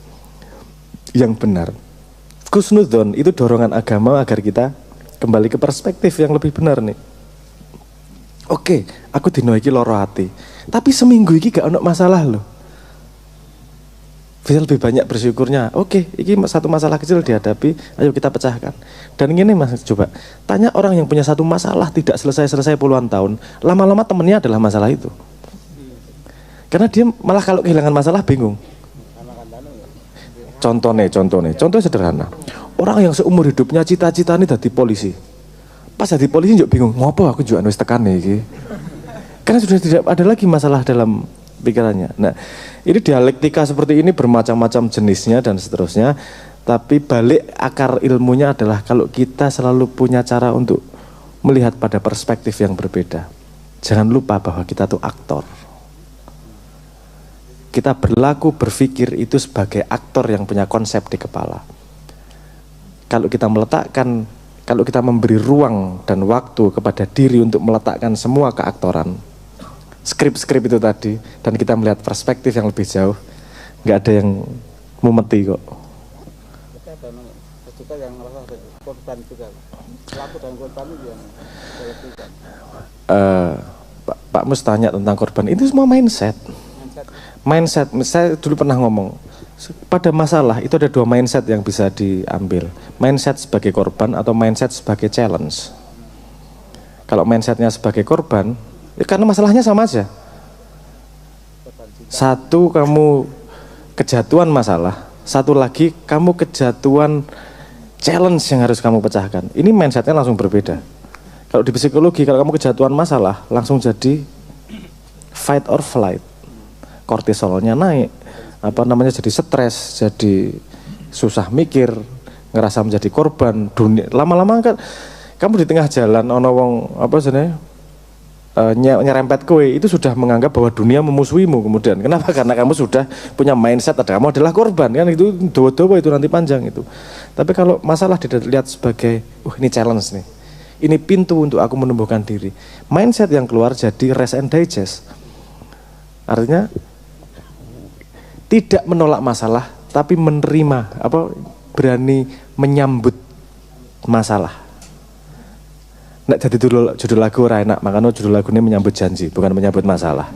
yang benar. Husnudzon itu dorongan agama agar kita kembali ke perspektif yang lebih benar nih. Oke, aku dino iki loro hati. Tapi seminggu iki gak ono masalah loh. Bisa lebih banyak bersyukurnya. Oke, iki satu masalah kecil dihadapi, ayo kita pecahkan. Dan ini Mas, coba tanya orang yang punya satu masalah tidak selesai puluhan tahun, lama-lama temennya adalah masalah itu. Karena dia malah kalau kehilangan masalah bingung. Contohnya sederhana. Orang yang seumur hidupnya cita-cita ini jadi polisi. Pas jadi polisi juga bingung, ngopo aku juga nulis tekan nih. Karena sudah tidak ada lagi masalah dalam pikirannya. Nah, ini dialektika seperti ini bermacam-macam jenisnya dan seterusnya. Tapi balik akar ilmunya adalah kalau kita selalu punya cara untuk melihat pada perspektif yang berbeda. Jangan lupa bahwa kita tuh aktor. Kita berlaku, berpikir itu sebagai aktor yang punya konsep di kepala. Kalau kita memberi ruang dan waktu kepada diri untuk meletakkan semua keaktoran, skrip-skrip itu tadi, dan kita melihat perspektif yang lebih jauh, nggak ada yang mumeti kok. Juga yang korban juga, pelaku dan korban itu yang Pak Mus tanya tentang korban, itu semua mindset. Saya dulu pernah ngomong, pada masalah itu ada 2 mindset yang bisa diambil. Mindset sebagai korban atau mindset sebagai challenge. Kalau mindsetnya sebagai korban, ya karena masalahnya sama aja. Satu, kamu kejatuhan masalah. Satu lagi, kamu kejatuhan challenge yang harus kamu pecahkan. Ini mindsetnya langsung berbeda. Kalau di psikologi, kalau kamu kejatuhan masalah, langsung jadi fight or flight. Kortisolnya naik, jadi stres, jadi susah mikir, ngerasa menjadi korban dunia. Lama-lama kan kamu di tengah jalan ono wong nyerempet kue, itu sudah menganggap bahwa dunia memusuhimu kemudian. Kenapa? Karena kamu sudah punya mindset kamu adalah korban, kan itu doa-doa itu nanti panjang itu. Tapi kalau masalah dilihat sebagai ini challenge nih. Ini pintu untuk aku menumbuhkan diri. Mindset yang keluar jadi rest and digest. Artinya tidak menolak masalah, tapi menerima, berani menyambut masalah. Nek jadi judul lagu ora enak, makanya judul lagu ini menyambut janji, bukan menyambut masalah.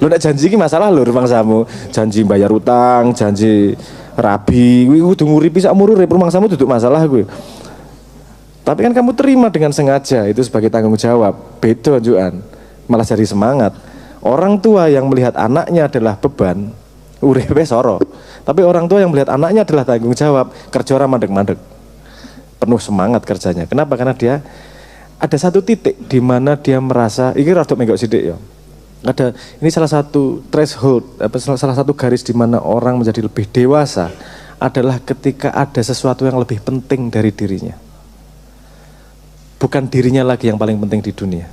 Lu nek janji ini masalah lho rumangsamu, janji bayar utang, janji rabi, kuwi kudu nguripi sak urip rumangsamu duduk masalah kuwi. Tapi kan kamu terima dengan sengaja, itu sebagai tanggung jawab. Beda Juan, malah jadi semangat. Orang tua yang melihat anaknya adalah beban, uripe soro. Tapi orang tua yang melihat anaknya adalah tanggung jawab, kerja ora mandek-mandek. Penuh semangat kerjanya. Kenapa? Karena dia ada satu titik di mana dia merasa, ini rada menggok sidik ya. Ini salah satu threshold, salah satu garis di mana orang menjadi lebih dewasa adalah ketika ada sesuatu yang lebih penting dari dirinya. Bukan dirinya lagi yang paling penting di dunia.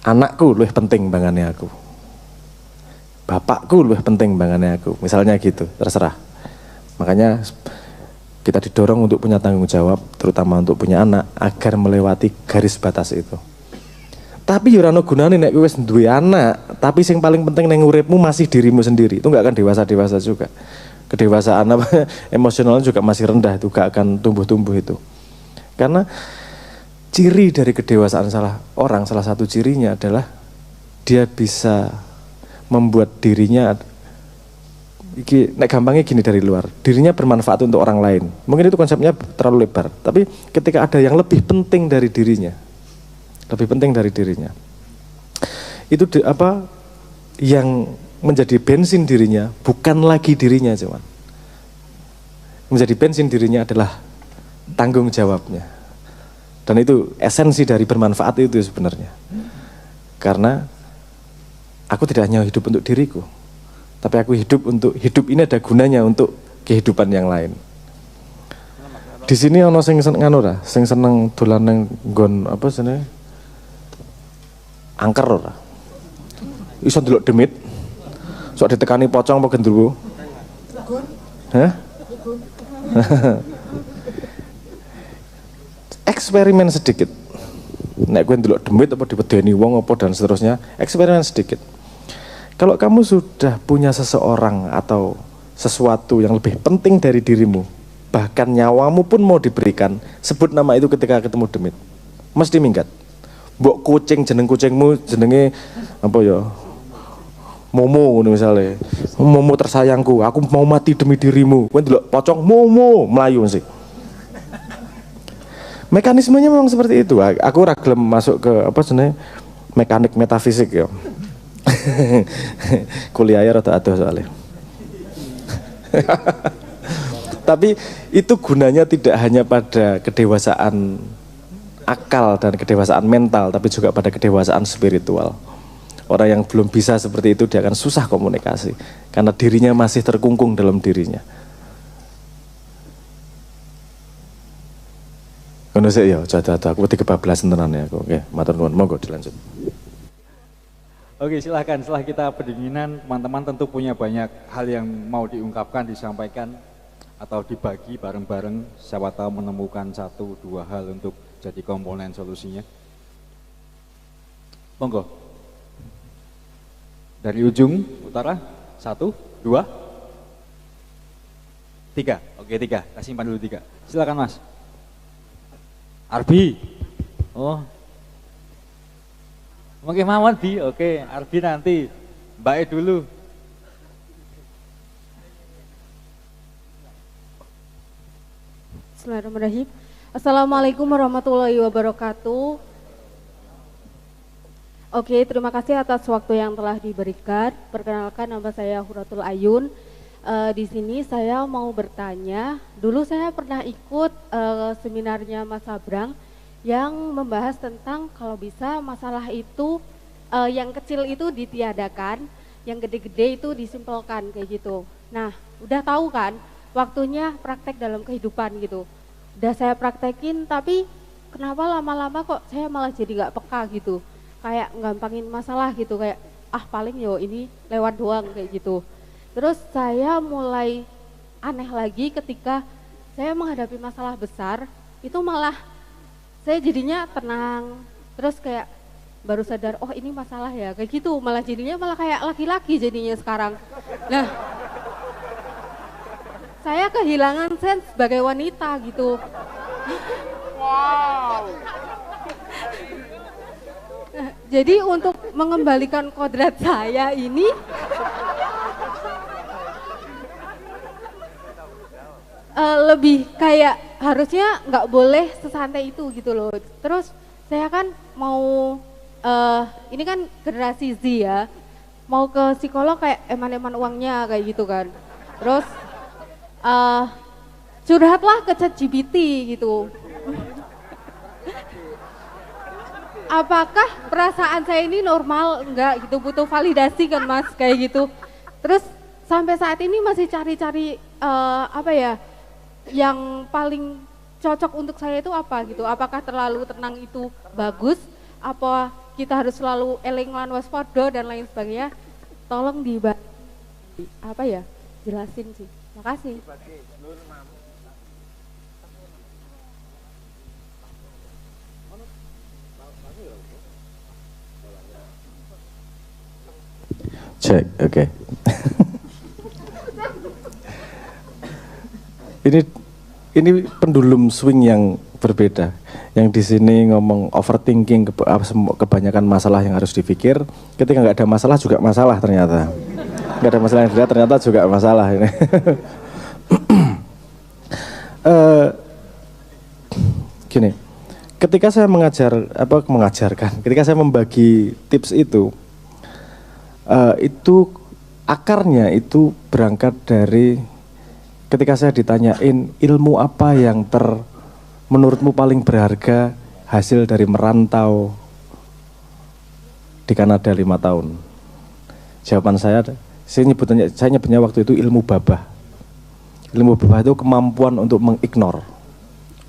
Anakku lebih penting bangane aku. Bapakku lebih penting bangane aku. Misalnya gitu, terserah. Makanya kita didorong untuk punya tanggung jawab, terutama untuk punya anak, agar melewati garis batas itu. Tapi ora ono gunane nek kowe wis duwe anak, tapi sing paling penting nang uripmu masih dirimu sendiri. Itu enggak akan dewasa-dewasa juga. Kedewasaan emosional juga masih rendah, itu gak akan tumbuh-tumbuh itu. Karena ciri dari kedewasaan salah satu cirinya adalah dia bisa membuat dirinya, nek gampangnya gini dari luar, dirinya bermanfaat untuk orang lain. Mungkin itu konsepnya terlalu lebar, tapi ketika ada yang lebih penting dari dirinya, itu yang menjadi bensin dirinya bukan lagi dirinya cuman. Menjadi bensin dirinya adalah tanggung jawabnya. Dan itu esensi dari bermanfaat itu sebenarnya. Karena aku tidak hanya hidup untuk diriku, tapi aku hidup ini ada gunanya untuk kehidupan yang lain. Di sini ono sing seneng dolan nang nggon apa jenenge? Angker ora? Iso ndelok demit. Sok ditekani pocong apa gendruwo? Hah? Eksperimen sedikit. Nek gue ndelok demit apa dipedeni wong apa dan seterusnya, eksperimen sedikit. Kalau kamu sudah punya seseorang atau sesuatu yang lebih penting dari dirimu, bahkan nyawamu pun mau diberikan, sebut nama itu ketika ketemu demit. Mesti minggat. Mbok kucing, jeneng kucingmu jenenge apa ya? Momo misalnya. Momo tersayangku, aku mau mati demi dirimu. Kowe ndelok pocong Momo melayu sih. Mekanismenya memang seperti itu. Aku ora gelem masuk ke apa jenenge mekanik metafisik ya. Kuliahnya rada adoh soalnya. Tapi itu gunanya tidak hanya pada kedewasaan akal dan kedewasaan mental, tapi juga pada kedewasaan spiritual. Orang yang belum bisa seperti itu dia akan susah komunikasi karena dirinya masih terkungkung dalam dirinya. Ngono sik ya, jatuh aku kebablasan tenan ya aku. Oke, matur nuwun, monggo dilanjut.
Oke, silahkan. Setelah kita pendinginan, teman-teman tentu punya banyak hal yang mau diungkapkan, disampaikan, atau dibagi bareng-bareng. Siapa tahu menemukan 1-2 hal untuk jadi komponen solusinya. Monggo. Dari ujung utara, 1, 2, 3. Oke, 3. Kita simpan dulu 3. Silakan Mas. Arbi. Oh. Oke, Mawon Bi. Oke, Arbi nanti. Mbak E dulu.
Bismillahirrahmanirrahim. Assalamualaikum warahmatullahi wabarakatuh. Oke, terima kasih atas waktu yang telah diberikan. Perkenalkan, nama saya Huratul Ayun. Di sini saya mau bertanya, dulu saya pernah ikut seminarnya Mas Abrang yang membahas tentang kalau bisa masalah itu yang kecil itu ditiadakan, yang gede-gede itu disimpelkan kayak gitu. Nah, udah tahu kan waktunya praktek dalam kehidupan gitu. Udah saya praktekin, tapi kenapa lama-lama kok saya malah jadi nggak peka gitu, kayak gampangin masalah gitu, kayak paling yo ini lewat doang kayak gitu. Terus saya mulai aneh lagi ketika saya menghadapi masalah besar, itu malah saya jadinya tenang, terus kayak baru sadar, oh ini masalah ya, kayak gitu, malah jadinya malah kayak laki-laki jadinya sekarang. Nah, saya kehilangan sense sebagai wanita gitu. Wow. Jadi untuk mengembalikan kodrat saya ini lebih kayak harusnya nggak boleh sesantai itu gitu loh. Terus saya kan mau ini kan generasi Z ya, mau ke psikolog kayak eman-eman uangnya kayak gitu kan. Terus curhatlah ke ChatGPT gitu. Apakah perasaan saya ini normal enggak gitu, butuh validasi kan Mas kayak gitu. Terus sampai saat ini masih cari-cari apa ya yang paling cocok untuk saya itu apa gitu. Apakah terlalu tenang itu bagus, apa kita harus selalu eling lan waspada dan lain sebagainya. Tolong apa ya, jelasin sih. Makasih.
Cek, oke. Ini pendulum swing yang berbeda. Yang di sini ngomong overthinking, kebanyakan masalah yang harus dipikir. Ketika nggak ada masalah juga masalah ternyata. Nggak ada masalah yang dilihat ternyata juga masalah ini. Gini, ketika saya mengajarkan, ketika saya membagi tips itu akarnya itu berangkat dari ketika saya ditanyain ilmu apa yang menurutmu paling berharga hasil dari merantau di Kanada 5 tahun. Jawaban saya nyebutnya waktu itu ilmu babah. Ilmu babah itu kemampuan untuk mengignore.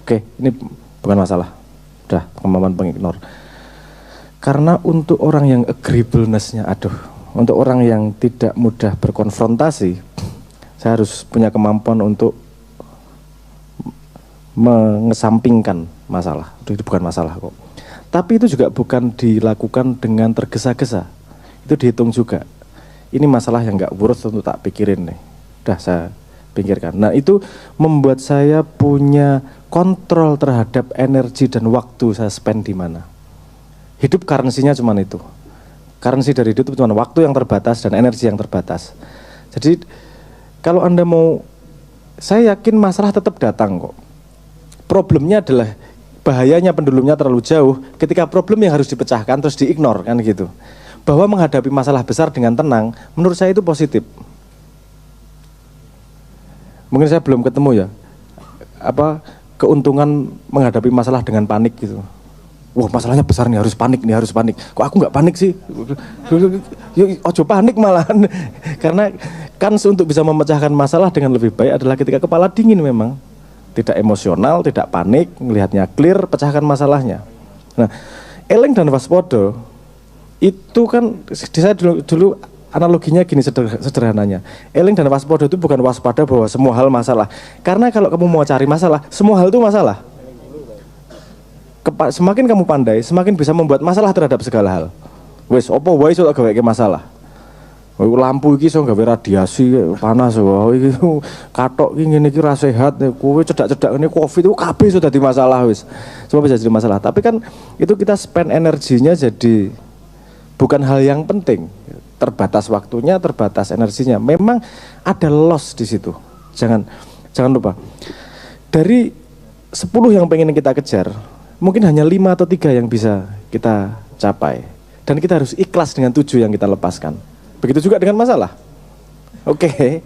Oke, ini bukan masalah. Udah, kemampuan mengignore. Karena untuk orang yang agreeableness-nya, untuk orang yang tidak mudah berkonfrontasi, saya harus punya kemampuan untuk mengesampingkan masalah. Itu bukan masalah kok. Tapi itu juga bukan dilakukan dengan tergesa-gesa. Itu dihitung juga. Ini masalah yang nggak worth untuk tak pikirin nih. Udah saya pikirkan. Nah itu membuat saya punya kontrol terhadap energi dan waktu saya spend di mana. Hidup currency-nya cuma itu. Currency dari hidup cuma waktu yang terbatas dan energi yang terbatas. Jadi kalau Anda mau, saya yakin masalah tetap datang kok. Problemnya adalah bahayanya pendulumnya terlalu jauh ketika problem yang harus dipecahkan terus diignore kan gitu. Bahwa menghadapi masalah besar dengan tenang, menurut saya itu positif. Mungkin saya belum ketemu ya, keuntungan menghadapi masalah dengan panik gitu. Wah masalahnya besar nih, harus panik. Kok aku nggak panik sih? Ojo panik malahan. Karena kan untuk bisa memecahkan masalah dengan lebih baik adalah ketika kepala dingin memang. Tidak emosional, tidak panik, melihatnya clear, pecahkan masalahnya. Nah, eling dan waspada itu kan, saya dulu analoginya gini sederhananya. Eling dan waspada itu bukan waspada bahwa semua hal masalah. Karena kalau kamu mau cari masalah, semua hal itu masalah. Semakin kamu pandai, semakin bisa membuat masalah terhadap segala hal. Wes, opo wae iso gawe masalah. Lampu iki iso gawe radiasi panas, wah iki katok iki ngene iki ra sehat, kowe cedak-cedak ngene Covid itu kabeh iso dadi masalah wis. Semua bisa jadi masalah. Tapi kan itu kita spend energinya jadi bukan hal yang penting. Terbatas waktunya, terbatas energinya. Memang ada loss di situ. Jangan lupa. Dari 10 yang pengen kita kejar, mungkin hanya 5 atau 3 yang bisa kita capai. Dan kita harus ikhlas dengan 7 yang kita lepaskan. Begitu juga dengan masalah. Oke.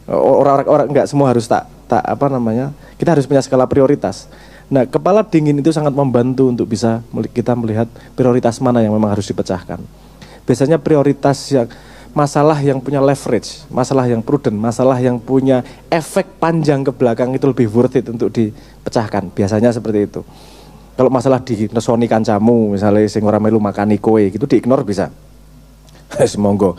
Orang enggak semua harus kita harus punya skala prioritas. Nah, kepala dingin itu sangat membantu untuk bisa kita melihat prioritas mana yang memang harus dipecahkan. Biasanya prioritas yang masalah yang punya leverage, masalah yang prudent, masalah yang punya efek panjang ke belakang itu lebih worth it untuk dipecahkan. Biasanya seperti itu. Kalau masalah di nesoni kancamu, misalnya sing ora melu makani kowe gitu diignore bisa. Monggo.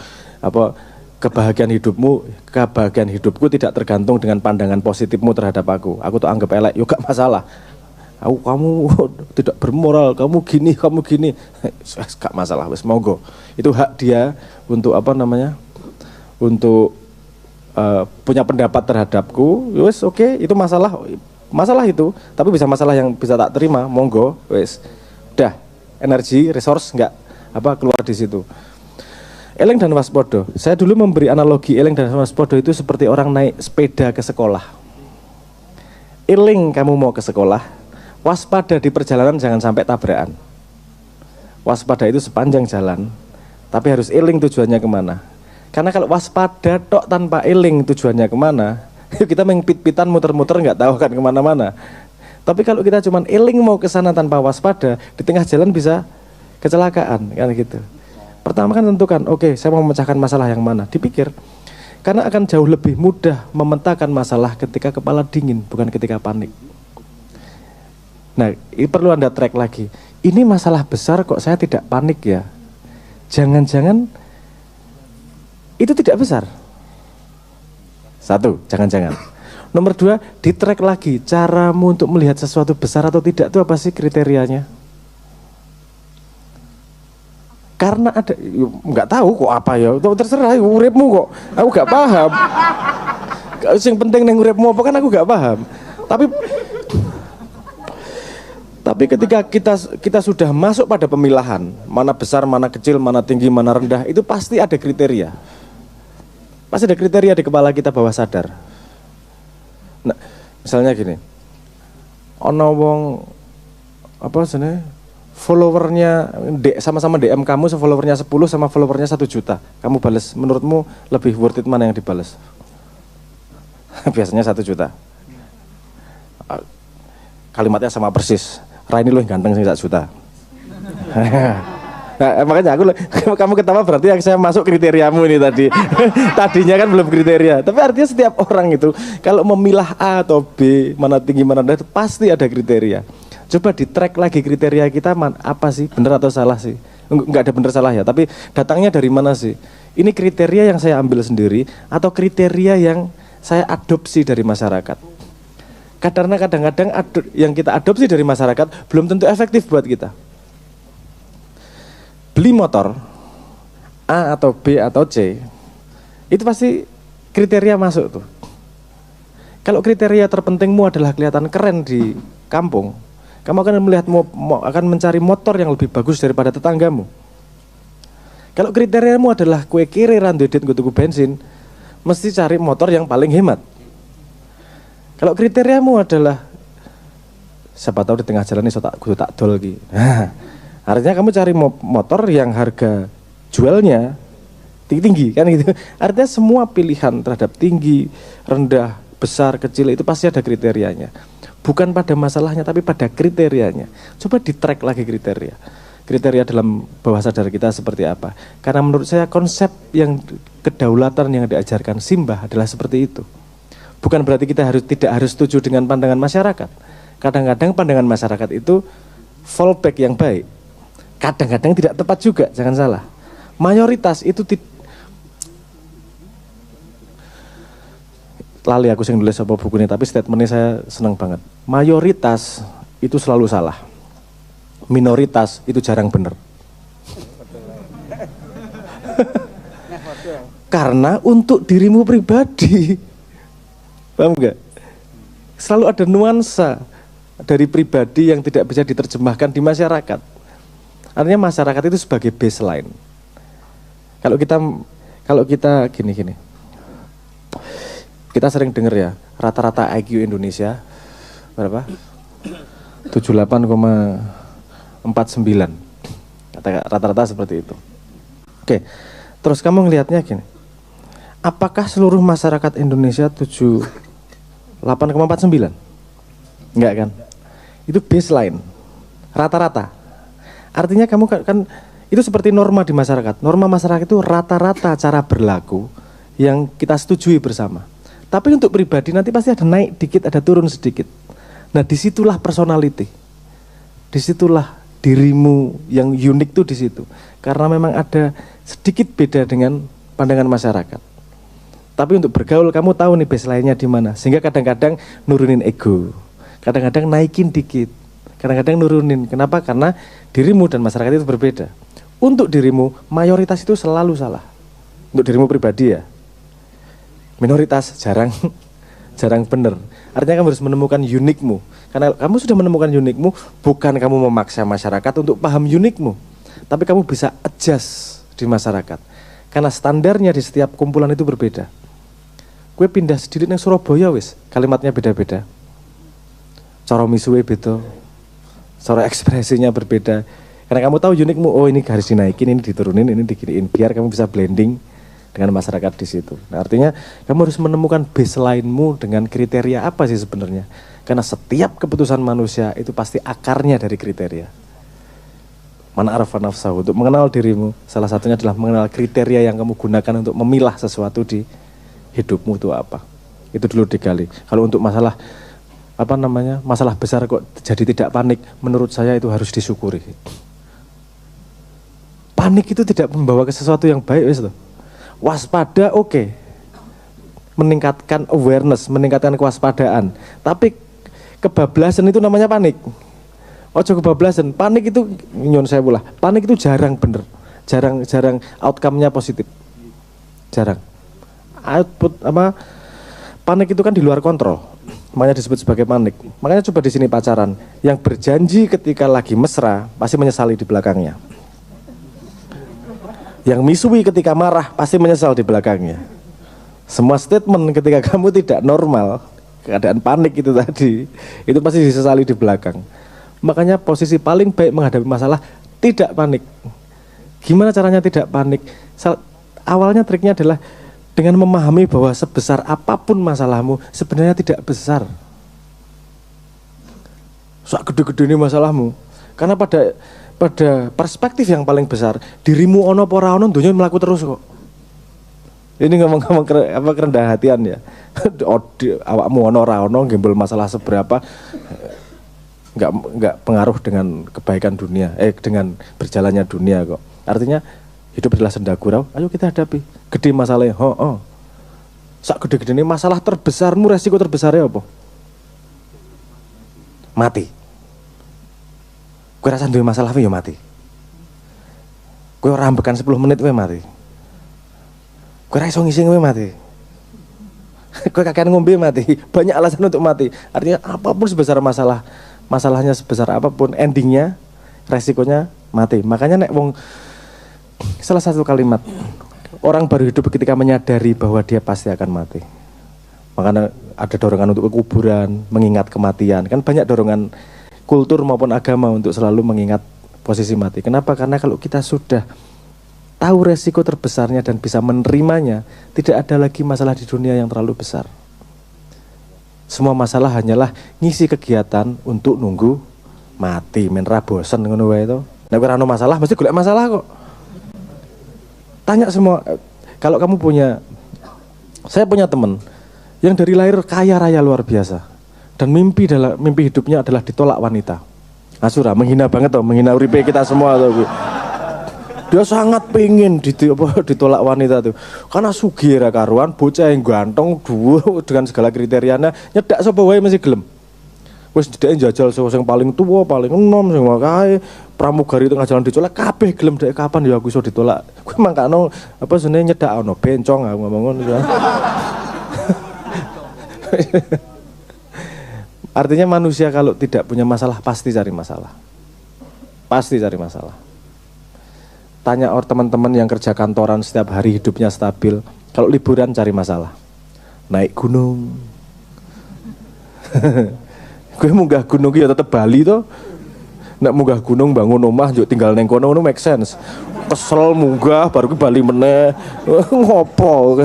Kebahagiaan hidupku tidak tergantung dengan pandangan positifmu terhadap aku. Aku tuh anggap elek, yo gak masalah. Kamu tidak bermoral, kamu gini. Gak masalah, wes monggo. Itu hak dia untuk untuk punya pendapat terhadapku, wes oke, itu masalah itu, tapi bisa masalah yang bisa tak terima, monggo, wes, udah, energi, resource nggak keluar di situ. Eling dan waspada. Saya dulu memberi analogi eling dan waspada itu seperti orang naik sepeda ke sekolah. Eling kamu mau ke sekolah, waspada di perjalanan jangan sampai tabrakan. Waspada itu sepanjang jalan, tapi harus eling tujuannya kemana. Karena kalau waspada tok tanpa eling tujuannya kemana, kita mengpit-pitan muter-muter nggak tahu kan kemana-mana. Tapi kalau kita cuma eling mau ke sana tanpa waspada, di tengah jalan bisa kecelakaan kan gitu. Pertama kan tentukan, oke, saya mau memecahkan masalah yang mana, dipikir. Karena akan jauh lebih mudah memetakan masalah ketika kepala dingin, bukan ketika panik. Nah, ini perlu Anda track lagi. Ini masalah besar kok saya tidak panik ya. Jangan-jangan itu tidak besar. Satu, jangan-jangan. Nomor dua, di track lagi caramu untuk melihat sesuatu besar atau tidak itu apa sih kriterianya? Karena ada, nggak tahu kok apa ya, terserah uripmu kok, aku nggak paham. Yang penting neng uripmu apa kan aku nggak paham. Tapi ketika kita sudah masuk pada pemilahan, mana besar, mana kecil, mana tinggi, mana rendah, itu pasti ada kriteria. Pasti ada kriteria di kepala kita bawah sadar. Nah, misalnya gini, ono wong followernya sama-sama DM kamu, followernya 10 sama followernya 1 juta. Kamu balas, menurutmu lebih worth it mana yang dibalas? Biasanya 1 juta. Kalimatnya sama persis. Raini lu yang ganteng sih 1 juta. Nah, makanya kamu ketawa berarti yang saya masuk kriteriamu ini tadi. Tadinya kan belum kriteria. Tapi artinya setiap orang itu kalau memilah A atau B, mana tinggi mana rendah, itu pasti ada kriteria. Coba di track lagi kriteria kita apa sih, benar atau salah sih? Enggak ada benar salah ya, tapi datangnya dari mana sih? Ini kriteria yang saya ambil sendiri atau kriteria yang saya adopsi dari masyarakat? Karena kadang-kadang yang kita adopsi dari masyarakat belum tentu efektif buat kita. Beli motor A atau B atau C itu pasti kriteria masuk tuh. Kalau kriteria terpentingmu adalah kelihatan keren di kampung, kamu akan melihat akan mencari motor yang lebih bagus daripada tetanggamu. Kalau kriteriamu adalah kue kiri randu duit tuku bensin, mesti cari motor yang paling hemat. Kalau kriteriamu adalah siapa tahu di tengah jalan ini tak dol lagi. Artinya kamu cari motor yang harga jualnya tinggi kan gitu. Artinya semua pilihan terhadap tinggi, rendah, besar, kecil itu pasti ada kriterianya. Bukan pada masalahnya tapi pada kriterianya. Coba di track lagi kriteria. Kriteria dalam bawah sadar kita seperti apa. Karena menurut saya konsep yang kedaulatan yang diajarkan Simbah adalah seperti itu. Bukan berarti kita tidak harus setuju dengan pandangan masyarakat. Kadang-kadang pandangan masyarakat itu fallback yang baik. Kadang-kadang tidak tepat juga, jangan salah. Mayoritas itu lali aku sing nulis apa buku ini, tapi statementnya saya senang banget. Mayoritas itu selalu salah. Minoritas itu jarang benar. Karena untuk dirimu pribadi, paham nggak? Selalu ada nuansa dari pribadi yang tidak bisa diterjemahkan di masyarakat. Artinya masyarakat itu sebagai baseline. Kalau kita gini. Kita sering dengar ya, rata-rata IQ Indonesia berapa? 78,49. Rata-rata seperti itu. Oke. Terus kamu ngelihatnya gini. Apakah seluruh masyarakat Indonesia 8,49? Enggak kan? Itu baseline. Rata-rata. Artinya kamu kan itu seperti norma di masyarakat. Norma masyarakat itu rata-rata cara berlaku yang kita setujui bersama. Tapi untuk pribadi nanti pasti ada naik dikit, ada turun sedikit. Nah disitulah personality. Disitulah dirimu yang unik tuh di situ. Karena memang ada sedikit beda dengan pandangan masyarakat. Tapi untuk bergaul kamu tahu nih baseline-nya di mana. Sehingga kadang-kadang nurunin ego. Kadang-kadang naikin dikit. Kadang-kadang nurunin. Kenapa? Karena dirimu dan masyarakat itu berbeda. Untuk dirimu, mayoritas itu selalu salah. Untuk dirimu pribadi ya. minoritas, jarang jarang bener. Artinya kamu harus menemukan unikmu. Karena kamu sudah menemukan unikmu, bukan kamu memaksa masyarakat untuk paham unikmu, tapi kamu bisa adjust di masyarakat. Karena standarnya di setiap kumpulan itu berbeda. Gue pindah sendiri nang Surabaya wis, kalimatnya beda-beda. Cara misuwe beda, cara ekspresinya berbeda. Karena kamu tahu unikmu, oh ini harus dinaikin, ini diturunin, ini diginiin, biar kamu bisa blending dengan masyarakat di situ. Nah, artinya kamu harus menemukan baseline-mu dengan kriteria apa sih sebenarnya. Karena setiap keputusan manusia itu pasti akarnya dari kriteria. Man arafa nafsahu, untuk mengenal dirimu, salah satunya adalah mengenal kriteria yang kamu gunakan untuk memilah sesuatu di hidupmu itu apa. Itu dulu digali. Kalau untuk masalah masalah besar kok jadi tidak panik, menurut saya itu harus disyukuri. Panik itu tidak membawa ke sesuatu yang baik, wis loh. Waspada oke. Meningkatkan awareness, meningkatkan kewaspadaan. Tapi kebablasan itu namanya panik. Ojo kebablasan, panik itu nyon saya pula. Panik itu jarang bener. Jarang outcome-nya positif. Jarang. Output panik itu kan di luar kontrol. Makanya disebut sebagai panik. Makanya coba di sini pacaran, yang berjanji ketika lagi mesra pasti menyesali di belakangnya. Yang misui ketika marah pasti menyesal di belakangnya. Semua statement ketika kamu tidak normal, keadaan panik itu tadi, itu pasti disesali di belakang. Makanya posisi paling baik menghadapi masalah, tidak panik. Gimana caranya tidak panik? Awalnya triknya adalah dengan memahami bahwa sebesar apapun masalahmu sebenarnya tidak besar. Sak gede-gede ini masalahmu. Karena pada perspektif yang paling besar, dirimu ono apa ora ono dunia melaku terus kok. Ini ngomong-ngomong kerendahan hatian ya. Awakmu ono ora ono gembel masalah seberapa enggak pengaruh dengan kebaikan dunia, dengan berjalannya dunia kok. Artinya hidup adalah senda gurau, ayo kita hadapi. Gede masalahnya, sak gede-gede ini masalah terbesarmu, resiko terbesarnya apa? Mati. Gue rasa duwe masalah ya mati. Gue ora ambekan 10 menit we mati. Gue ra iso ngising we mati. Gue kakean ngombe mati. Banyak alasan untuk mati. Artinya apapun sebesar masalahnya sebesar apapun, endingnya resikonya mati. Makanya salah satu kalimat, orang baru hidup ketika menyadari bahwa dia pasti akan mati. Makanya ada dorongan untuk kuburan, mengingat kematian. Kan banyak dorongan kultur maupun agama untuk selalu mengingat posisi mati. Kenapa? Karena kalau kita sudah tahu resiko terbesarnya dan bisa menerimanya, tidak ada lagi masalah di dunia yang terlalu besar. Semua masalah hanyalah ngisi kegiatan untuk nunggu mati. Men ra bosen ngono wae to. Nek ora ono masalah mesti golek masalah kok. Tanya semua, kalau kamu saya punya teman yang dari lahir kaya raya luar biasa. Dan mimpi hidupnya adalah ditolak wanita. Asura, menghina banget toh, menghina uripe kita semua toh. Dia sangat pengen ditolak wanita tuh. Karena sugih ra karuan, bocah yang ganteng, dengan segala kriterianya, nyedak sapa wae mesti gelem. Wis dhek njajal sing paling tua, paling enom sing wae pramugari tengah jalan dicolek kabeh gelem dhek kapan ya aku iso ditolak. Kuwi mangkano senenge nyedak ono bencong aku ngomong ngono ya. Artinya manusia kalau tidak punya masalah pasti cari masalah. Pasti cari masalah. Tanya teman-teman yang kerja kantoran setiap hari hidupnya stabil, kalau liburan cari masalah. Naik gunung. Gue munggah gunung ya tetep Bali toh. Nek munggah gunung bangun omah njuk tinggal neng kono make sense. Kesel munggah baru ke Bali meneh. Ngopo.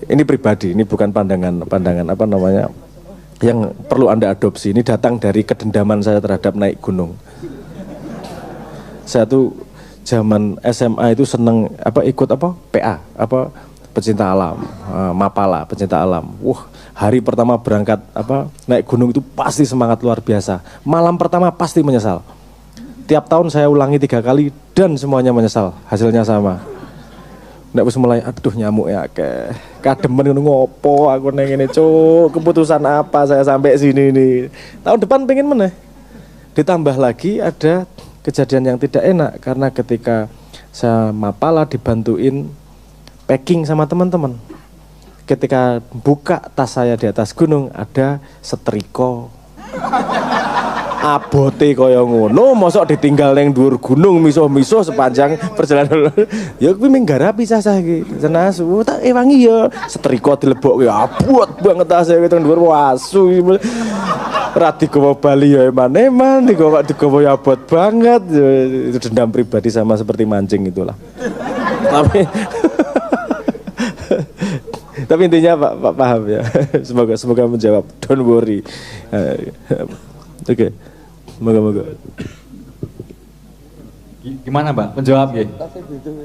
Ini pribadi, ini bukan pandangan yang perlu Anda adopsi. Ini datang dari kedendaman saya terhadap naik gunung. Saya tuh zaman SMA itu seneng ikut PA, pecinta alam, Mapala, pecinta alam. Hari pertama berangkat naik gunung itu pasti semangat luar biasa. Malam pertama pasti menyesal. Tiap tahun saya ulangi 3 kali dan semuanya menyesal, hasilnya sama. Nggak bisa mulai, aduh nyamuk ya kademen ngopo aku neng ini keputusan apa saya sampai sini nih. Tahun depan pengen meneh. Ditambah lagi ada kejadian yang tidak enak karena ketika Saya mapalah dibantuin packing sama teman-teman. Ketika buka tas saya di atas gunung, ada setrika. Abote kaya ngono, mosok ditinggal neng dhuwur gunung misuh-misuh sepanjang perjalanan. Ya kuwi menggarapi sah-sah iki. Senasu tak ewangi ya setrika dilebokke abot banget tase teng dhuwur wasu. Ora digawa bali ya eman-eman, digawa ya abot banget. Itu dendam pribadi sama seperti mancing itulah. Tapi intinya Pak paham ya. Semoga menjawab. Don't worry. Oke. Moga-moga.
Gimana Mbak? Menjawab ya?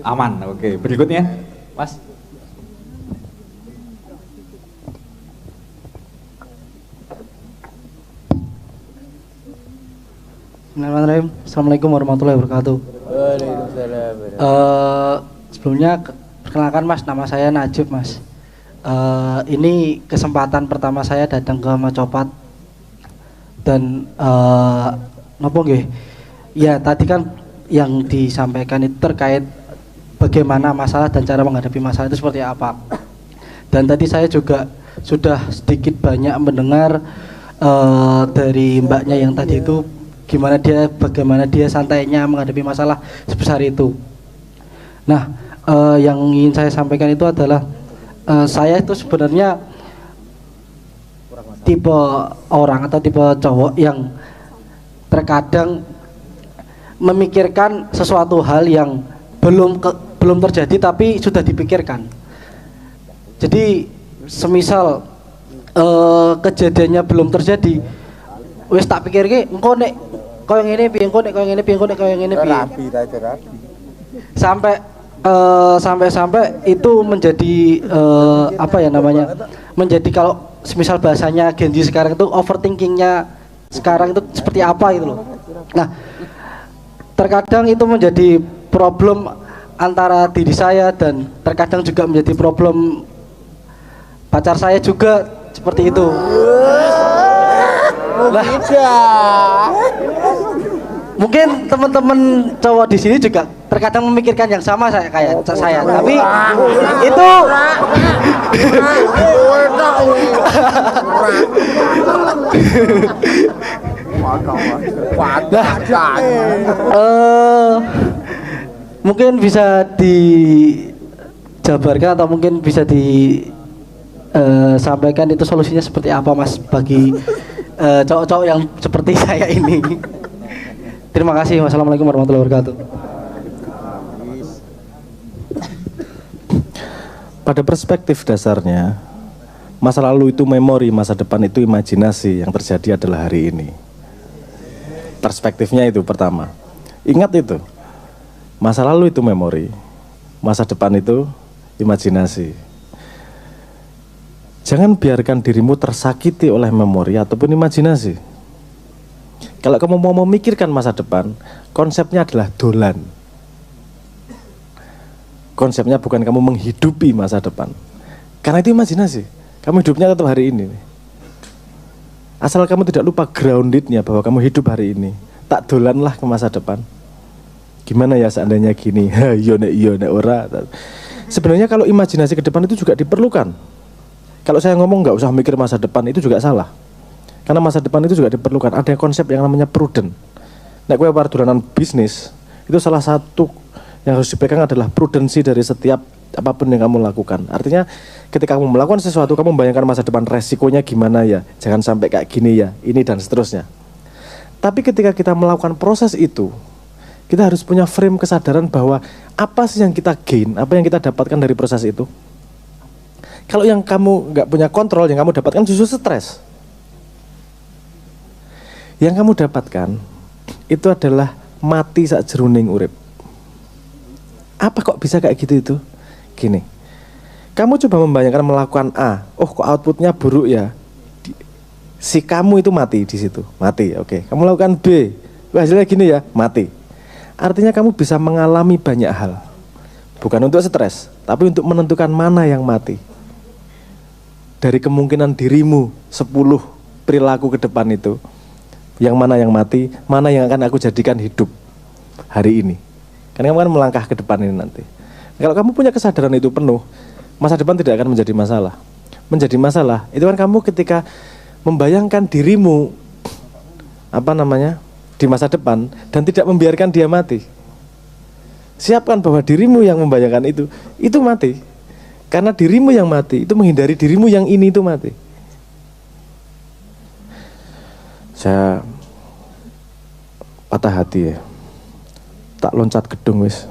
Aman. Oke. Berikutnya, Mas.
Bismillahirrahmanirrahim. Assalamualaikum warahmatullahi wabarakatuh.
Waalaikumsalam.
Sebelumnya perkenalkan Mas, nama saya Najib Mas. Ini kesempatan pertama saya datang ke Macopat. Dan nopo nggih? Ya tadi kan yang disampaikan itu terkait bagaimana masalah dan cara menghadapi masalah itu seperti apa. Dan tadi saya juga sudah sedikit banyak mendengar dari mbaknya yang tadi itu bagaimana dia santainya menghadapi masalah sebesar itu. Nah, yang ingin saya sampaikan itu adalah saya itu sebenarnya tipe orang atau tipe cowok yang terkadang memikirkan sesuatu hal yang belum terjadi tapi sudah dipikirkan. Jadi semisal kejadiannya belum terjadi, wis tak pikirke engko nek koyo ngene piye, engko nek koyo ngene piye, engko nek koyo ngene piye. Rapi. Sampai itu menjadi apa ya namanya? Menjadi kalau semisal bahasanya Gen Z sekarang itu overthinkingnya sekarang itu seperti apa gitu loh. Nah, terkadang itu menjadi problem antara diri saya dan terkadang juga menjadi problem pacar saya juga seperti itu. Nah, mungkin teman-teman cowok di sini juga terkadang memikirkan yang sama kayak saya, tapi itu mungkin bisa dijabarkan atau mungkin bisa disampaikan itu solusinya seperti apa Mas bagi cowok-cowok yang seperti saya ini. Terima kasih. Wassalamualaikum warahmatullahi wabarakatuh.
Pada perspektif dasarnya, masa lalu itu memori, masa depan itu imajinasi, yang terjadi adalah hari ini. Perspektifnya itu pertama. Ingat itu, masa lalu itu memori, masa depan itu imajinasi. Jangan biarkan dirimu tersakiti oleh memori ataupun imajinasi. Kalau kamu mau memikirkan masa depan, konsepnya adalah dolan. Konsepnya bukan kamu menghidupi masa depan. Karena itu imajinasi. Kamu hidupnya tetap hari ini. Asal kamu tidak lupa groundednya bahwa kamu hidup hari ini. Tak dolanlah ke masa depan. Gimana ya seandainya gini? Iya nek ora. Sebenarnya kalau imajinasi ke depan itu juga diperlukan. Kalau saya ngomong nggak usah mikir masa depan itu juga salah. Karena masa depan itu juga diperlukan. Ada konsep yang namanya prudent. Nek kowe arep dolanan bisnis, itu salah satu yang harus dipegang adalah prudensi dari setiap apapun yang kamu lakukan. Artinya ketika kamu melakukan sesuatu, kamu membayangkan masa depan resikonya gimana ya. Jangan sampai kayak gini ya, ini dan seterusnya. Tapi ketika kita melakukan proses itu, kita harus punya frame kesadaran bahwa apa sih yang kita gain, apa yang kita dapatkan dari proses itu. Kalau yang kamu nggak punya kontrol, yang kamu dapatkan justru stres. Yang kamu dapatkan itu adalah mati sak jeruning urip. Apa kok bisa kayak gitu itu? Gini, kamu coba membayangkan melakukan A, oh kok outputnya buruk ya? Si kamu itu mati di situ, mati, oke. Kamu lakukan B, hasilnya gini ya, mati. Artinya kamu bisa mengalami banyak hal, bukan untuk stres, tapi untuk menentukan mana yang mati. Dari kemungkinan dirimu 10 perilaku ke depan itu, yang mana yang mati, mana yang akan aku jadikan hidup hari ini. Karena kamu kan melangkah ke depan ini nanti. Kalau kamu punya kesadaran itu penuh, masa depan tidak akan menjadi masalah. Menjadi masalah itu kan kamu ketika membayangkan dirimu di masa depan dan tidak membiarkan dia mati. Siapkan bahwa dirimu yang membayangkan itu mati. Karena dirimu yang mati itu menghindari dirimu yang ini itu mati. Saya patah hati ya. Tak loncat gedung wis.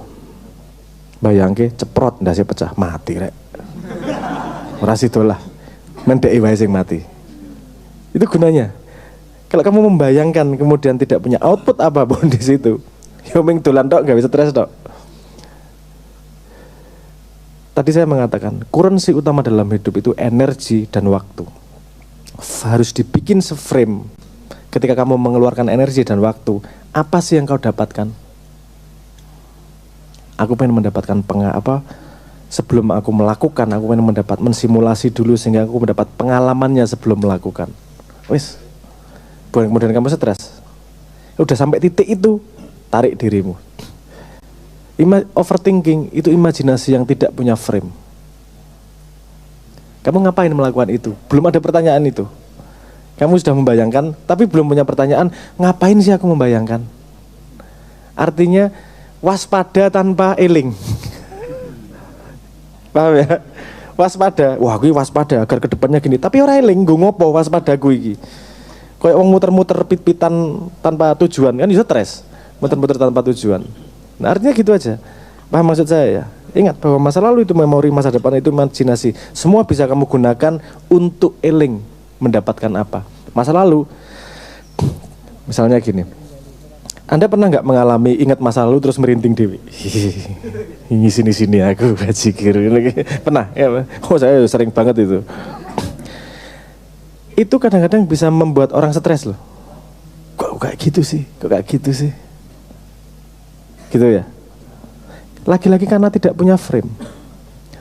Bayangke ceprot ndase pecah mati rek. Ora sidolah. Mendeki wae sing mati. Itu gunanya. Kalau kamu membayangkan kemudian tidak punya output apapun di situ, yo ming dolan tok gawe stres tok. Tadi saya mengatakan, currency utama dalam hidup itu energi dan waktu. Harus dibikin se-frame. Ketika kamu mengeluarkan energi dan waktu, apa sih yang kau dapatkan? Aku pengen mendapatkan sebelum aku melakukan, aku pengen mensimulasi dulu sehingga aku mendapat pengalamannya sebelum melakukan. Wis, bukan kemudian kamu stres. Udah sampai titik itu, tarik dirimu. Overthinking itu imajinasi yang tidak punya frame. Kamu ngapain melakukan itu? Belum ada pertanyaan itu. Kamu sudah membayangkan, tapi belum punya pertanyaan, ngapain sih aku membayangkan? Artinya, waspada tanpa eling. Paham ya? Waspada. Wah, gue waspada agar kedepannya gini. Tapi orang eling, gue ngopo waspada gue iki. Kayak orang muter-muter pit-pitan tanpa tujuan, kan bisa stres. Muter-muter tanpa tujuan. Nah, artinya gitu aja. Paham maksud saya ya? Ingat bahwa masa lalu itu memori, masa depan itu imajinasi. Semua bisa kamu gunakan untuk eling mendapatkan apa. Masa lalu, misalnya gini. Anda pernah nggak mengalami ingat masa lalu terus merinding dewi? Ini sini aku bajikir. Pernah? Ya, saya sering banget itu. Itu kadang-kadang bisa membuat orang stres loh. Kok kayak gitu sih? Kok kayak gitu sih? Gitu ya. Lagi-lagi karena tidak punya frame.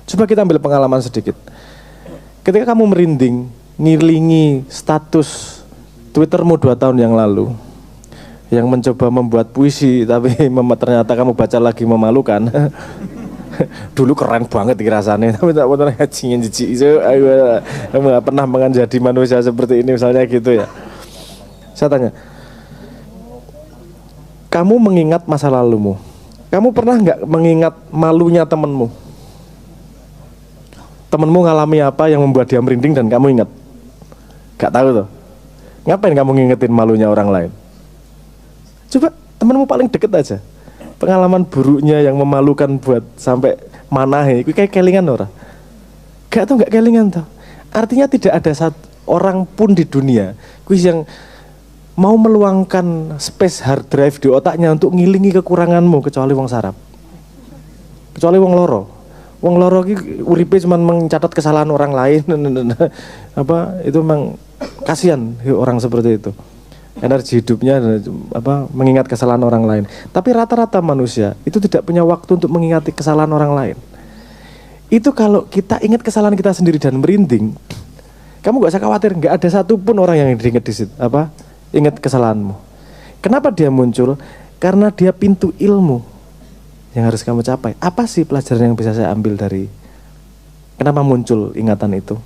Coba kita ambil pengalaman sedikit. Ketika kamu merinding, ngiringi status Twittermu 2 tahun yang lalu, yang mencoba membuat puisi tapi ternyata kamu baca lagi memalukan. Dulu keren banget rasanya, tapi tak pernah ngajingin jijik. Kamu gak pernah menjadi manusia seperti ini misalnya gitu ya. Saya tanya, kamu mengingat masa lalumu, kamu pernah nggak mengingat malunya temenmu? Temenmu ngalami apa yang membuat dia merinding dan kamu ingat? Gak tahu tuh. Ngapain kamu ngingetin malunya orang lain? Coba temenmu paling deket aja. Pengalaman buruknya yang memalukan buat sampai manahe, itu kayak kelingan orang. Gak tau, gak kelingan tuh. Artinya tidak ada satu orang pun di dunia kuis yang mau meluangkan space hard drive di otaknya untuk ngilingi kekuranganmu kecuali wong sarap. Kecuali wong loro. Wong loro ki uripe cuma mencatat kesalahan orang lain. Itu memang kasihan orang seperti itu. Energi hidupnya mengingat kesalahan orang lain. Tapi rata-rata manusia itu tidak punya waktu untuk mengingati kesalahan orang lain. Itu kalau kita ingat kesalahan kita sendiri dan merinding, kamu gak usah khawatir, gak ada satupun orang yang diingat di situ, ingat kesalahanmu. Kenapa dia muncul? Karena dia pintu ilmu yang harus kamu capai. Apa sih pelajaran yang bisa saya ambil dari kenapa muncul ingatan itu?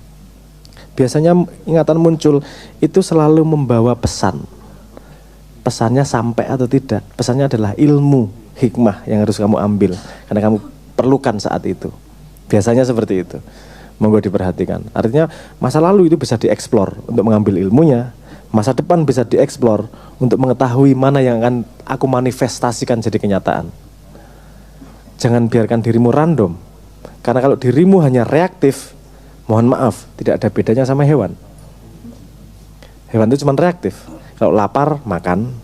Biasanya ingatan muncul itu selalu membawa pesan. Pesannya sampai atau tidak, pesannya adalah ilmu, hikmah yang harus kamu ambil karena kamu perlukan saat itu. Biasanya seperti itu. Monggo diperhatikan. Artinya masa lalu itu bisa dieksplor untuk mengambil ilmunya. Masa depan bisa dieksplor untuk mengetahui mana yang akan aku manifestasikan jadi kenyataan. Jangan biarkan dirimu random. Karena kalau dirimu hanya reaktif, mohon maaf, tidak ada bedanya sama hewan. Hewan itu cuma reaktif. Kalau lapar, makan.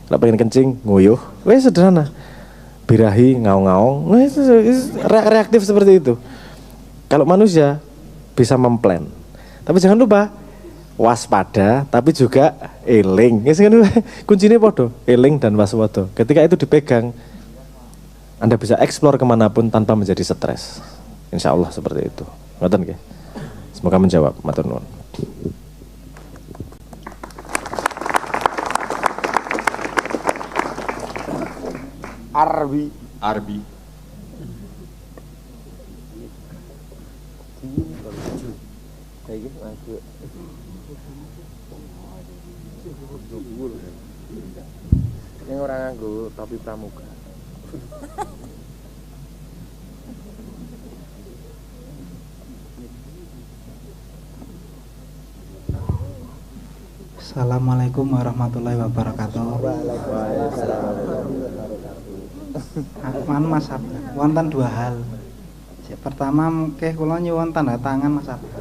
Kalau pengen kencing, nguyuh. Wes sederhana. Birahi, ngaung-ngaung. Reaktif seperti itu. Kalau manusia bisa memplan. Tapi jangan lupa waspada, tapi juga eling. Kuncinya podo, eling dan waspada. Ketika itu dipegang, Anda bisa eksplor kemanapun tanpa menjadi stres. Insya Allah seperti itu. Ngoten nggih. Semoga menjawab. Matur nuwun.
Arwi
Arbi.
Yang orang nganggo topi pramuka.
Assalamualaikum warahmatullahi wabarakatuh. Mas Abdul, wonten dua hal. Pertama mungkin kula nyuwun tanda tangan Mas Abdul.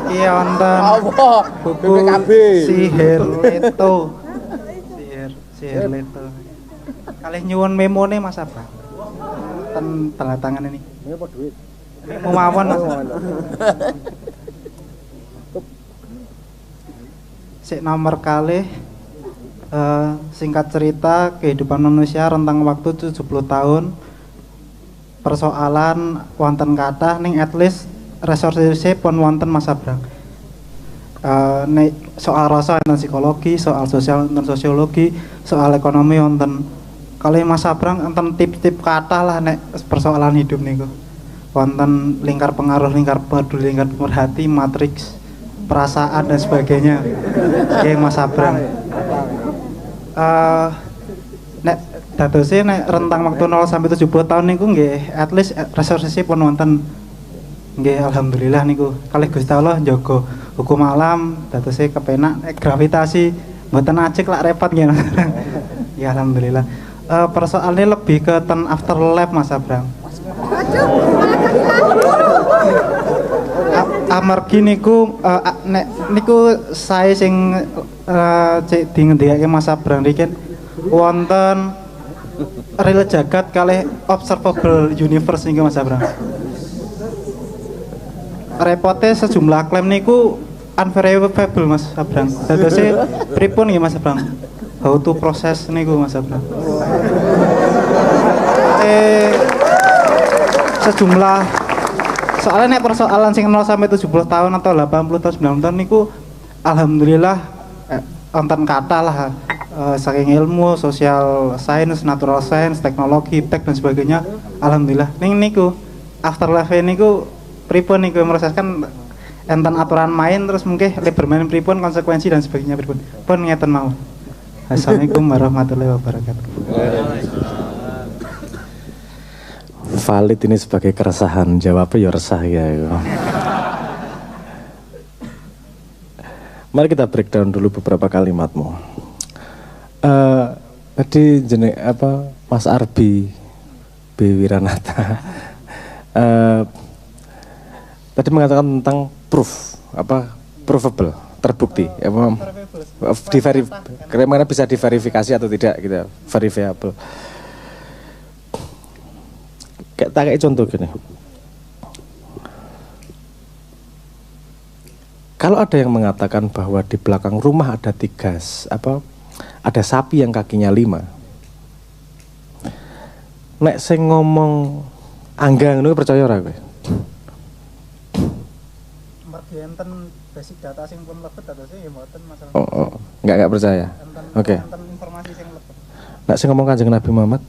Iki wonten buku Sihir Leto. Sihir Leto. Kalih nyuwun memone Mas Abdul. Tanda tangan ini.
Ini apa duit?
Memo mawon Mas. Sik nomor kalih singkat cerita kehidupan manusia rentang waktu 70 tahun. Persoalan wonten kathah ning at least resource pun wonten Mas Abrang. Soal rasa wonten psikologi, soal sosial wonten sosiologi, soal ekonomi wonten. Kali Mas Abrang wonten tip-tip kathah lah nek persoalan hidup niku. Wonten lingkar pengaruh, lingkar peduli, lingkar pemerhati, matriks, perasaan dan sebagainya. Oke Mas Abrang. Nek dadose nek rentang waktu 0 sampai 70 tahun niku nggih at least resource pun wonten. Nggih alhamdulillah niku kalih Gusti Allah njaga hukum alam dadose kepenak gravitasi mboten ajek lak repot nggih. Ya alhamdulillah. Persoalannya lebih ke ten afterlife Mas Abrang. Amargi niku nek niku saya sing cek dingendikake Mas Abrang iki wonten real jagat kalih observable universe niku Mas Abrang. Repote sejumlah klaim niku unverifiable Mas Abrang. Dadose pripun nggih Mas Abrang? How to proses niku Mas Abrang. Sejumlah soalnya nek persoalan sing 0 sampai 70 tahun atau 80 atau 90 tahun niku alhamdulillah wonten kathah lah saking ilmu, sosial science, natural science, teknologi, tek dan sebagainya alhamdulillah. Ning niku afterlife niku pripun niku merasaskan enten aturan main terus mungkin bermain pripun konsekuensi dan sebagainya pripun. Pun ngeten mau. Assalamualaikum warahmatullahi wabarakatuh.
Valid ini sebagai keresahan, jawabnya ya resah ya. Mari kita breakdown dulu beberapa kalimatmu. Tadi jenis apa Mas Arbi B Wiranata tadi mengatakan tentang proof apa provable terbukti apa kira-kira bisa diverifikasi atau tidak gitu verifiable. Kayak contoh gini. Kalau ada yang mengatakan bahwa di belakang rumah ada ada sapi yang kakinya 5. Nek sing ngomong anggang niku percaya ora kowe?
Mergi enten basic data sing pun lebet datase ya mboten masalah.
Oh. Enggak percaya. Oke.
Enten informasi sing lebet.
Nek sing ngomong Kanjeng Nabi Muhammad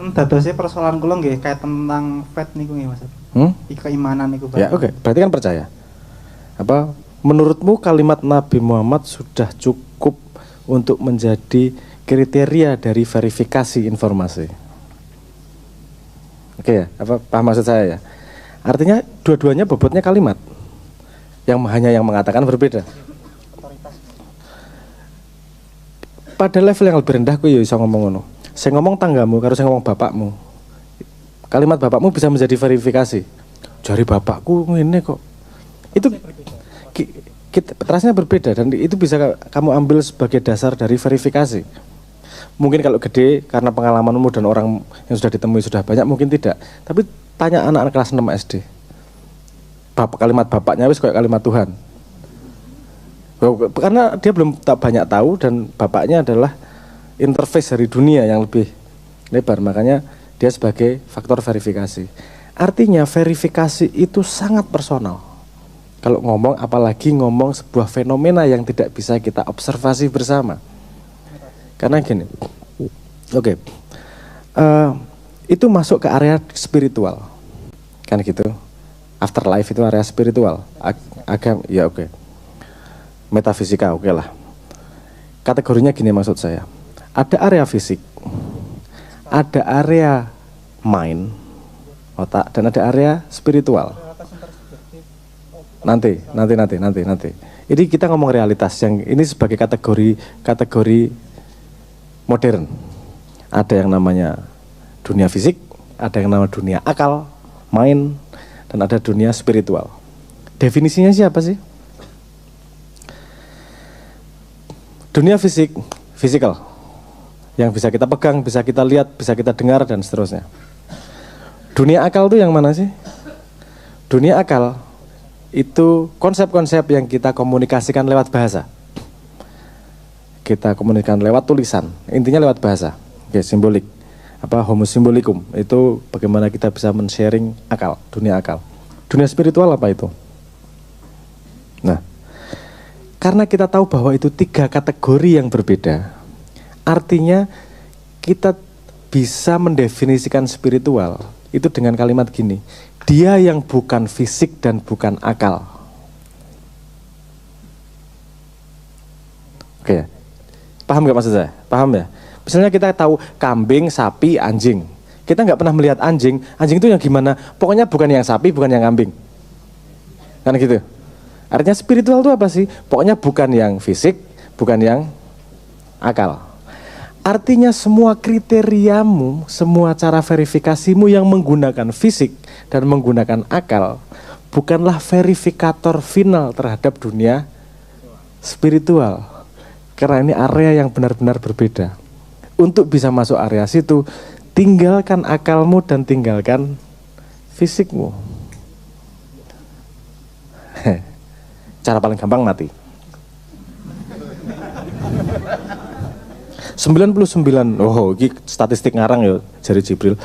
dadosé persoalan kula nggih kait tentang faith niku nggih Mas. Keimanan niku Pak.
Ya oke, berarti kan percaya. Apa menurutmu kalimat Nabi Muhammad sudah cukup untuk menjadi kriteria dari verifikasi informasi? Oke ya, apa paham maksud saya ya? Artinya dua-duanya bobotnya kalimat. Yang hanya yang mengatakan berbeda. Pada level yang lebih rendah kuwi ya iso ngomong ngono. Saya ngomong tanggamu, karo saya ngomong bapakmu. Kalimat bapakmu bisa menjadi verifikasi. Jari bapakku ini kok. Itu terasnya berbeda dan itu bisa kamu ambil sebagai dasar dari verifikasi. Mungkin kalau gede karena pengalamanmu dan orang yang sudah ditemui sudah banyak mungkin tidak. Tapi tanya anak-anak kelas 6 SD. Kalimat bapaknya wis kayak kalimat Tuhan. Karena dia belum banyak tahu dan bapaknya adalah interface dari dunia yang lebih lebar, makanya dia sebagai faktor verifikasi. Artinya verifikasi itu sangat personal. Kalau ngomong, apalagi ngomong sebuah fenomena yang tidak bisa kita observasi bersama. Karena gini, oke, itu masuk ke area spiritual, kan gitu. Afterlife itu area spiritual, agam, ya oke. Metafisika, oke lah. Kategorinya gini maksud saya, ada area fisik, ada area mind, otak, dan ada area spiritual. Nanti. Ini kita ngomong realitas yang ini sebagai kategori modern. Ada yang namanya dunia fisik, ada yang namanya dunia akal, mind, dan ada dunia spiritual. Definisinya siapa sih? Dunia fisik, physical, yang bisa kita pegang, bisa kita lihat, bisa kita dengar, dan seterusnya. Dunia akal itu yang mana sih? Dunia akal itu konsep-konsep yang kita komunikasikan lewat bahasa. Kita komunikasikan lewat tulisan, intinya lewat bahasa. Oke, simbolik. Apa homo simbolikum, itu bagaimana kita bisa men-sharing akal, dunia akal. Dunia spiritual apa itu? Nah, karena kita tahu bahwa itu 3 kategori yang berbeda, artinya kita bisa mendefinisikan spiritual itu dengan kalimat gini, dia yang bukan fisik dan bukan akal. Oke, paham gak maksud saya? Paham ya? Misalnya kita tahu kambing, sapi, anjing. Kita nggak pernah melihat anjing. Anjing itu yang gimana? Pokoknya bukan yang sapi, bukan yang kambing. Kan gitu. Artinya spiritual itu apa sih? Pokoknya bukan yang fisik, bukan yang akal. Artinya semua kriteriamu, semua cara verifikasimu yang menggunakan fisik dan menggunakan akal bukanlah verifikator final terhadap dunia spiritual. Karena ini area yang benar-benar berbeda. Untuk bisa masuk area situ, tinggalkan akalmu dan tinggalkan fisikmu. Cara paling gampang mati. 99, oh ini statistik ngarang ya, jari Jibril.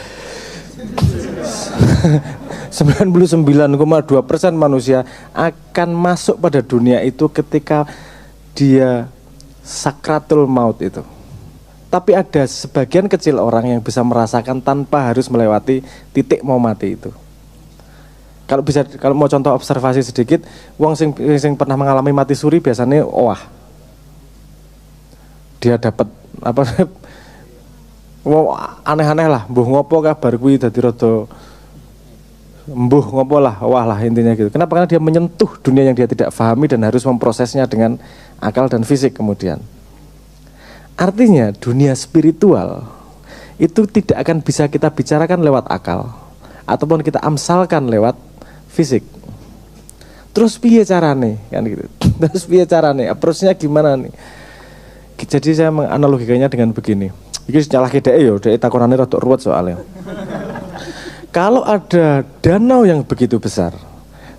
99,2% manusia akan masuk pada dunia itu ketika dia sakratul maut itu. Tapi ada sebagian kecil orang yang bisa merasakan tanpa harus melewati titik mau mati itu. Kalau mau contoh observasi sedikit, wong sing pernah mengalami mati suri biasanya dia dapat apa aneh-aneh lah, mbuh ngopo kabar kuwi dadi rada mbuh ngopo lah, wah lah intinya gitu. Kenapa? Karena dia menyentuh dunia yang dia tidak pahami dan harus memprosesnya dengan akal dan fisik kemudian. Artinya dunia spiritual itu tidak akan bisa kita bicarakan lewat akal ataupun kita amsalkan lewat fisik. Terus piye carane kan gitu. Terus piye carane? Approach-nya gimana nih? Jadi saya menganalogikannya dengan begini. Iki nyalahke dhek yo, dhek takonane rada ruwet soalnya. Kalau ada danau yang begitu besar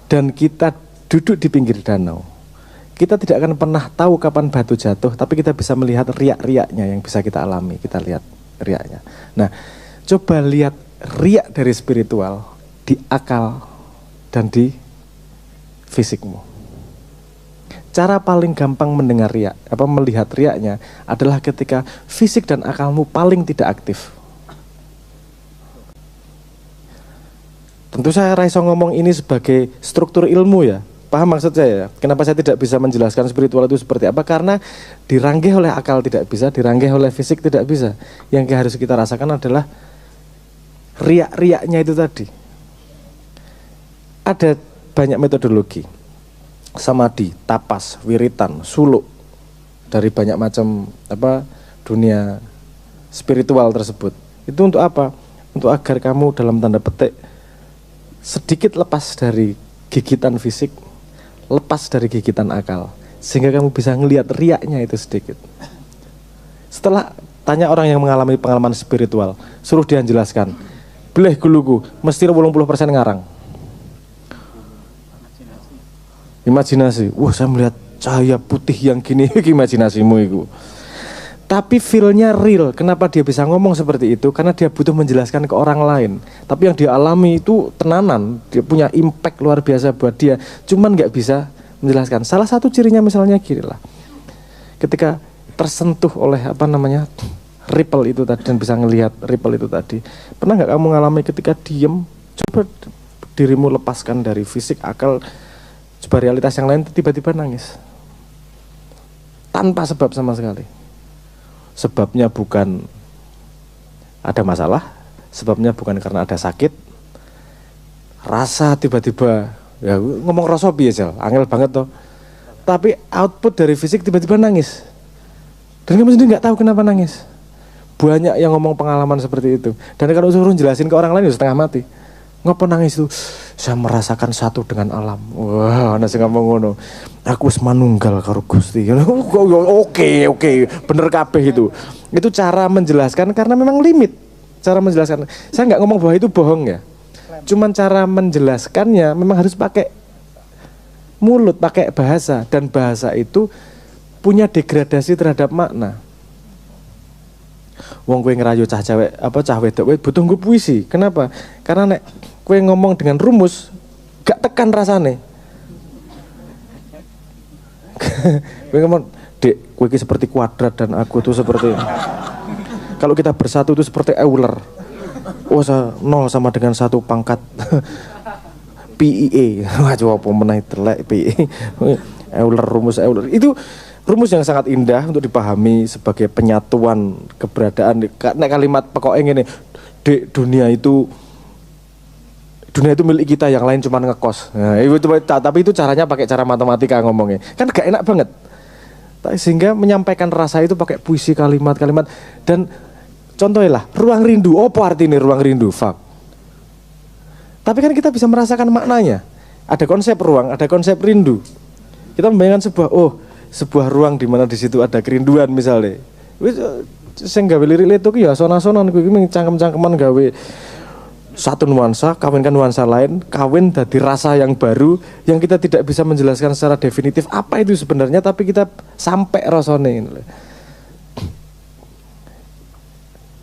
dan kita duduk di pinggir danau, kita tidak akan pernah tahu kapan batu jatuh, tapi kita bisa melihat riak-riaknya yang bisa kita alami, kita lihat riaknya. Nah, coba lihat riak dari spiritual di akal dan di fisikmu. Cara paling gampang mendengar riak, melihat riaknya adalah ketika fisik dan akalmu paling tidak aktif. Tentu saya raiso ngomong ini sebagai struktur ilmu ya. Paham maksud saya ya? Kenapa saya tidak bisa menjelaskan spiritual itu seperti apa? Karena diranggih oleh akal tidak bisa, diranggih oleh fisik tidak bisa. Yang harus kita rasakan adalah riak-riaknya itu tadi. Ada banyak metodologi. Samadhi, tapas, wiritan, suluk. Dari banyak macam dunia spiritual tersebut. Itu untuk apa? Untuk agar kamu dalam tanda petik sedikit lepas dari gigitan fisik, lepas dari gigitan akal, sehingga kamu bisa ngelihat riaknya itu sedikit. Setelah tanya orang yang mengalami pengalaman spiritual, suruh dia jelaskan, beleh guluku, mesti 80% ngarang. Imajinasi, wah saya melihat cahaya putih yang gini, imajinasimu itu. Tapi feel-nya real. Kenapa dia bisa ngomong seperti itu? Karena dia butuh menjelaskan ke orang lain. Tapi yang dia alami itu tenanan. Dia punya impact luar biasa buat dia. Cuman nggak bisa menjelaskan. Salah satu cirinya misalnya gini lah. Ketika tersentuh oleh ripple itu tadi dan bisa ngelihat ripple itu tadi. Pernah nggak kamu ngalami ketika diem? Coba dirimu lepaskan dari fisik, akal, coba realitas yang lain, tiba-tiba nangis. Tanpa sebab sama sekali. Sebabnya bukan ada masalah, sebabnya bukan karena ada sakit, rasa tiba-tiba, ya ngomong rasa biasa, angel banget toh. Tapi output dari fisik tiba-tiba nangis. Dan kamu sendiri nggak tahu kenapa nangis. Banyak yang ngomong pengalaman seperti itu. Dan kalau suruh jelasin ke orang lain ya setengah mati. Ngopo nangis itu? Saya merasakan satu dengan alam. Wah, ana sing ngomong ngono. Aku wis manunggal karo Gusti. Oke, bener kabeh itu. Itu cara menjelaskan karena memang limit. Cara menjelaskan. Saya nggak ngomong bahwa itu bohong ya. Cuman cara menjelaskannya memang harus pakai mulut, pakai bahasa, dan bahasa itu punya degradasi terhadap makna. Wong kowe ngerayu cah cewek cah wedok kowe butuh nggo puisi. Kenapa? Karena nek kowe ngomong dengan rumus gak tekan rasane. Kowe ngomong, "Dek, kowe iki seperti kuadrat dan aku tuh seperti." Kalau kita bersatu itu seperti Euler. Oh, 0 sama dengan 1 pangkat PIE. Wah, coba apa meneh telek PIE. Euler, rumus Euler. Itu rumus yang sangat indah untuk dipahami sebagai penyatuan keberadaan. Nek kalimat pokoknya ngene, "Dek, dunia itu milik kita, yang lain cuma ngekos." Nah, tapi itu caranya pakai cara matematika ngomongnya. Kan gak enak banget. Sehingga menyampaikan rasa itu pakai puisi, kalimat-kalimat. Dan contohnya lah, ruang rindu. Apa artinya ruang rindu? Fak. Tapi kan kita bisa merasakan maknanya. Ada konsep ruang, ada konsep rindu. Kita membayangkan sebuah ruang di mana di situ ada kerinduan misalnya. Wis sing gawe lirik itu ya ason-asonan kuwi cangkem-cangkeman gawe satu nuansa, kawinkan nuansa lain, kawin dari rasa yang baru yang kita tidak bisa menjelaskan secara definitif apa itu sebenarnya, tapi kita sampai rasane.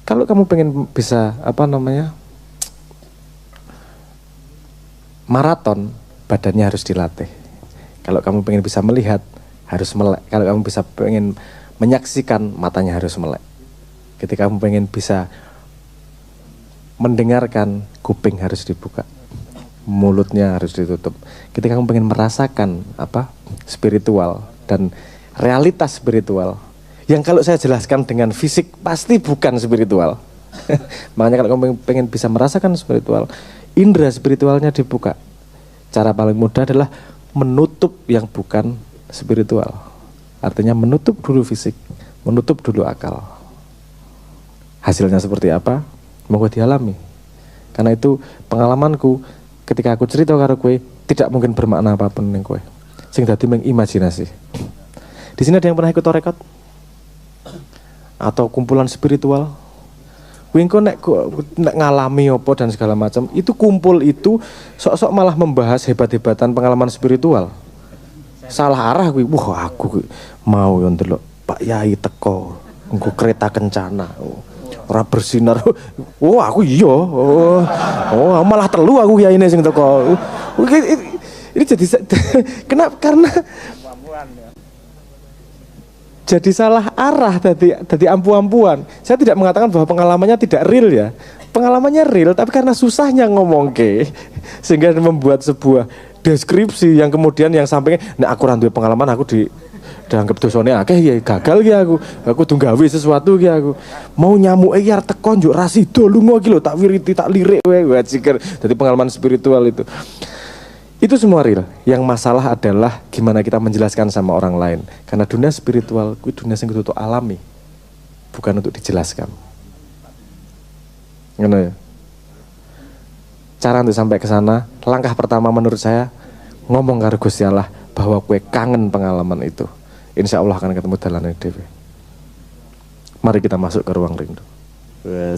Kalau kamu pengen bisa maraton, badannya harus dilatih. Kalau kamu pengen bisa melihat, harus melek. Kalau kamu bisa pengen menyaksikan, matanya harus melek. Ketika kamu pengen bisa mendengarkan, kuping harus dibuka, mulutnya harus ditutup. Ketika kamu pengen merasakan spiritual dan realitas spiritual, yang kalau saya jelaskan dengan fisik pasti bukan spiritual. Makanya kalau kamu pengen bisa merasakan spiritual, indera spiritualnya dibuka. Cara paling mudah adalah menutup yang bukan spiritual. Artinya menutup dulu fisik, menutup dulu akal. Hasilnya seperti apa? Monggo dialami. Karena itu pengalamanku ketika aku cerita karo kowe tidak mungkin bermakna apapun ning kowe. Sing dadi mengimajinasi. Di sini ada yang pernah ikut torekot? Atau kumpulan spiritual? Kowe engko nek ngalami apa dan segala macam, itu kumpul itu sok-sok malah membahas hebat-hebatan pengalaman spiritual. Salah arah kuwi. Wah, aku mau yo ndelok Pak Yai teko nggo kereta kencana. Ora bersinar. Oh, aku iya. Oh, malah telu aku yaine sing teko. Ini jadi kenapa? Karena jadi salah arah tadi ampu-ampuan. Saya tidak mengatakan bahwa pengalamannya tidak real ya. Pengalamannya real, tapi karena susahnya ngomong sehingga membuat sebuah deskripsi yang kemudian yang sampingnya, nek aku ra duwe pengalaman, aku dianggap dosane akeh ya, gagal ya aku tuh gawe sesuatu ya aku. Mau nyamuk iki arep teko njuk ra sida lunga iki lho, tak wiriti tak lirik wae cikir. Jadi pengalaman spiritual itu. Itu semua real. Yang masalah adalah gimana kita menjelaskan sama orang lain. Karena dunia spiritual kuwi dunia sing kudu alami. Bukan untuk dijelaskan. Ngono ya. Cara untuk sampai ke sana, langkah pertama menurut saya ngomong karo Gusti Allah bahwa kue kangen pengalaman itu. Insya Allah akan ketemu dalan dhewe. Mari kita masuk ke ruang rindu. Wah,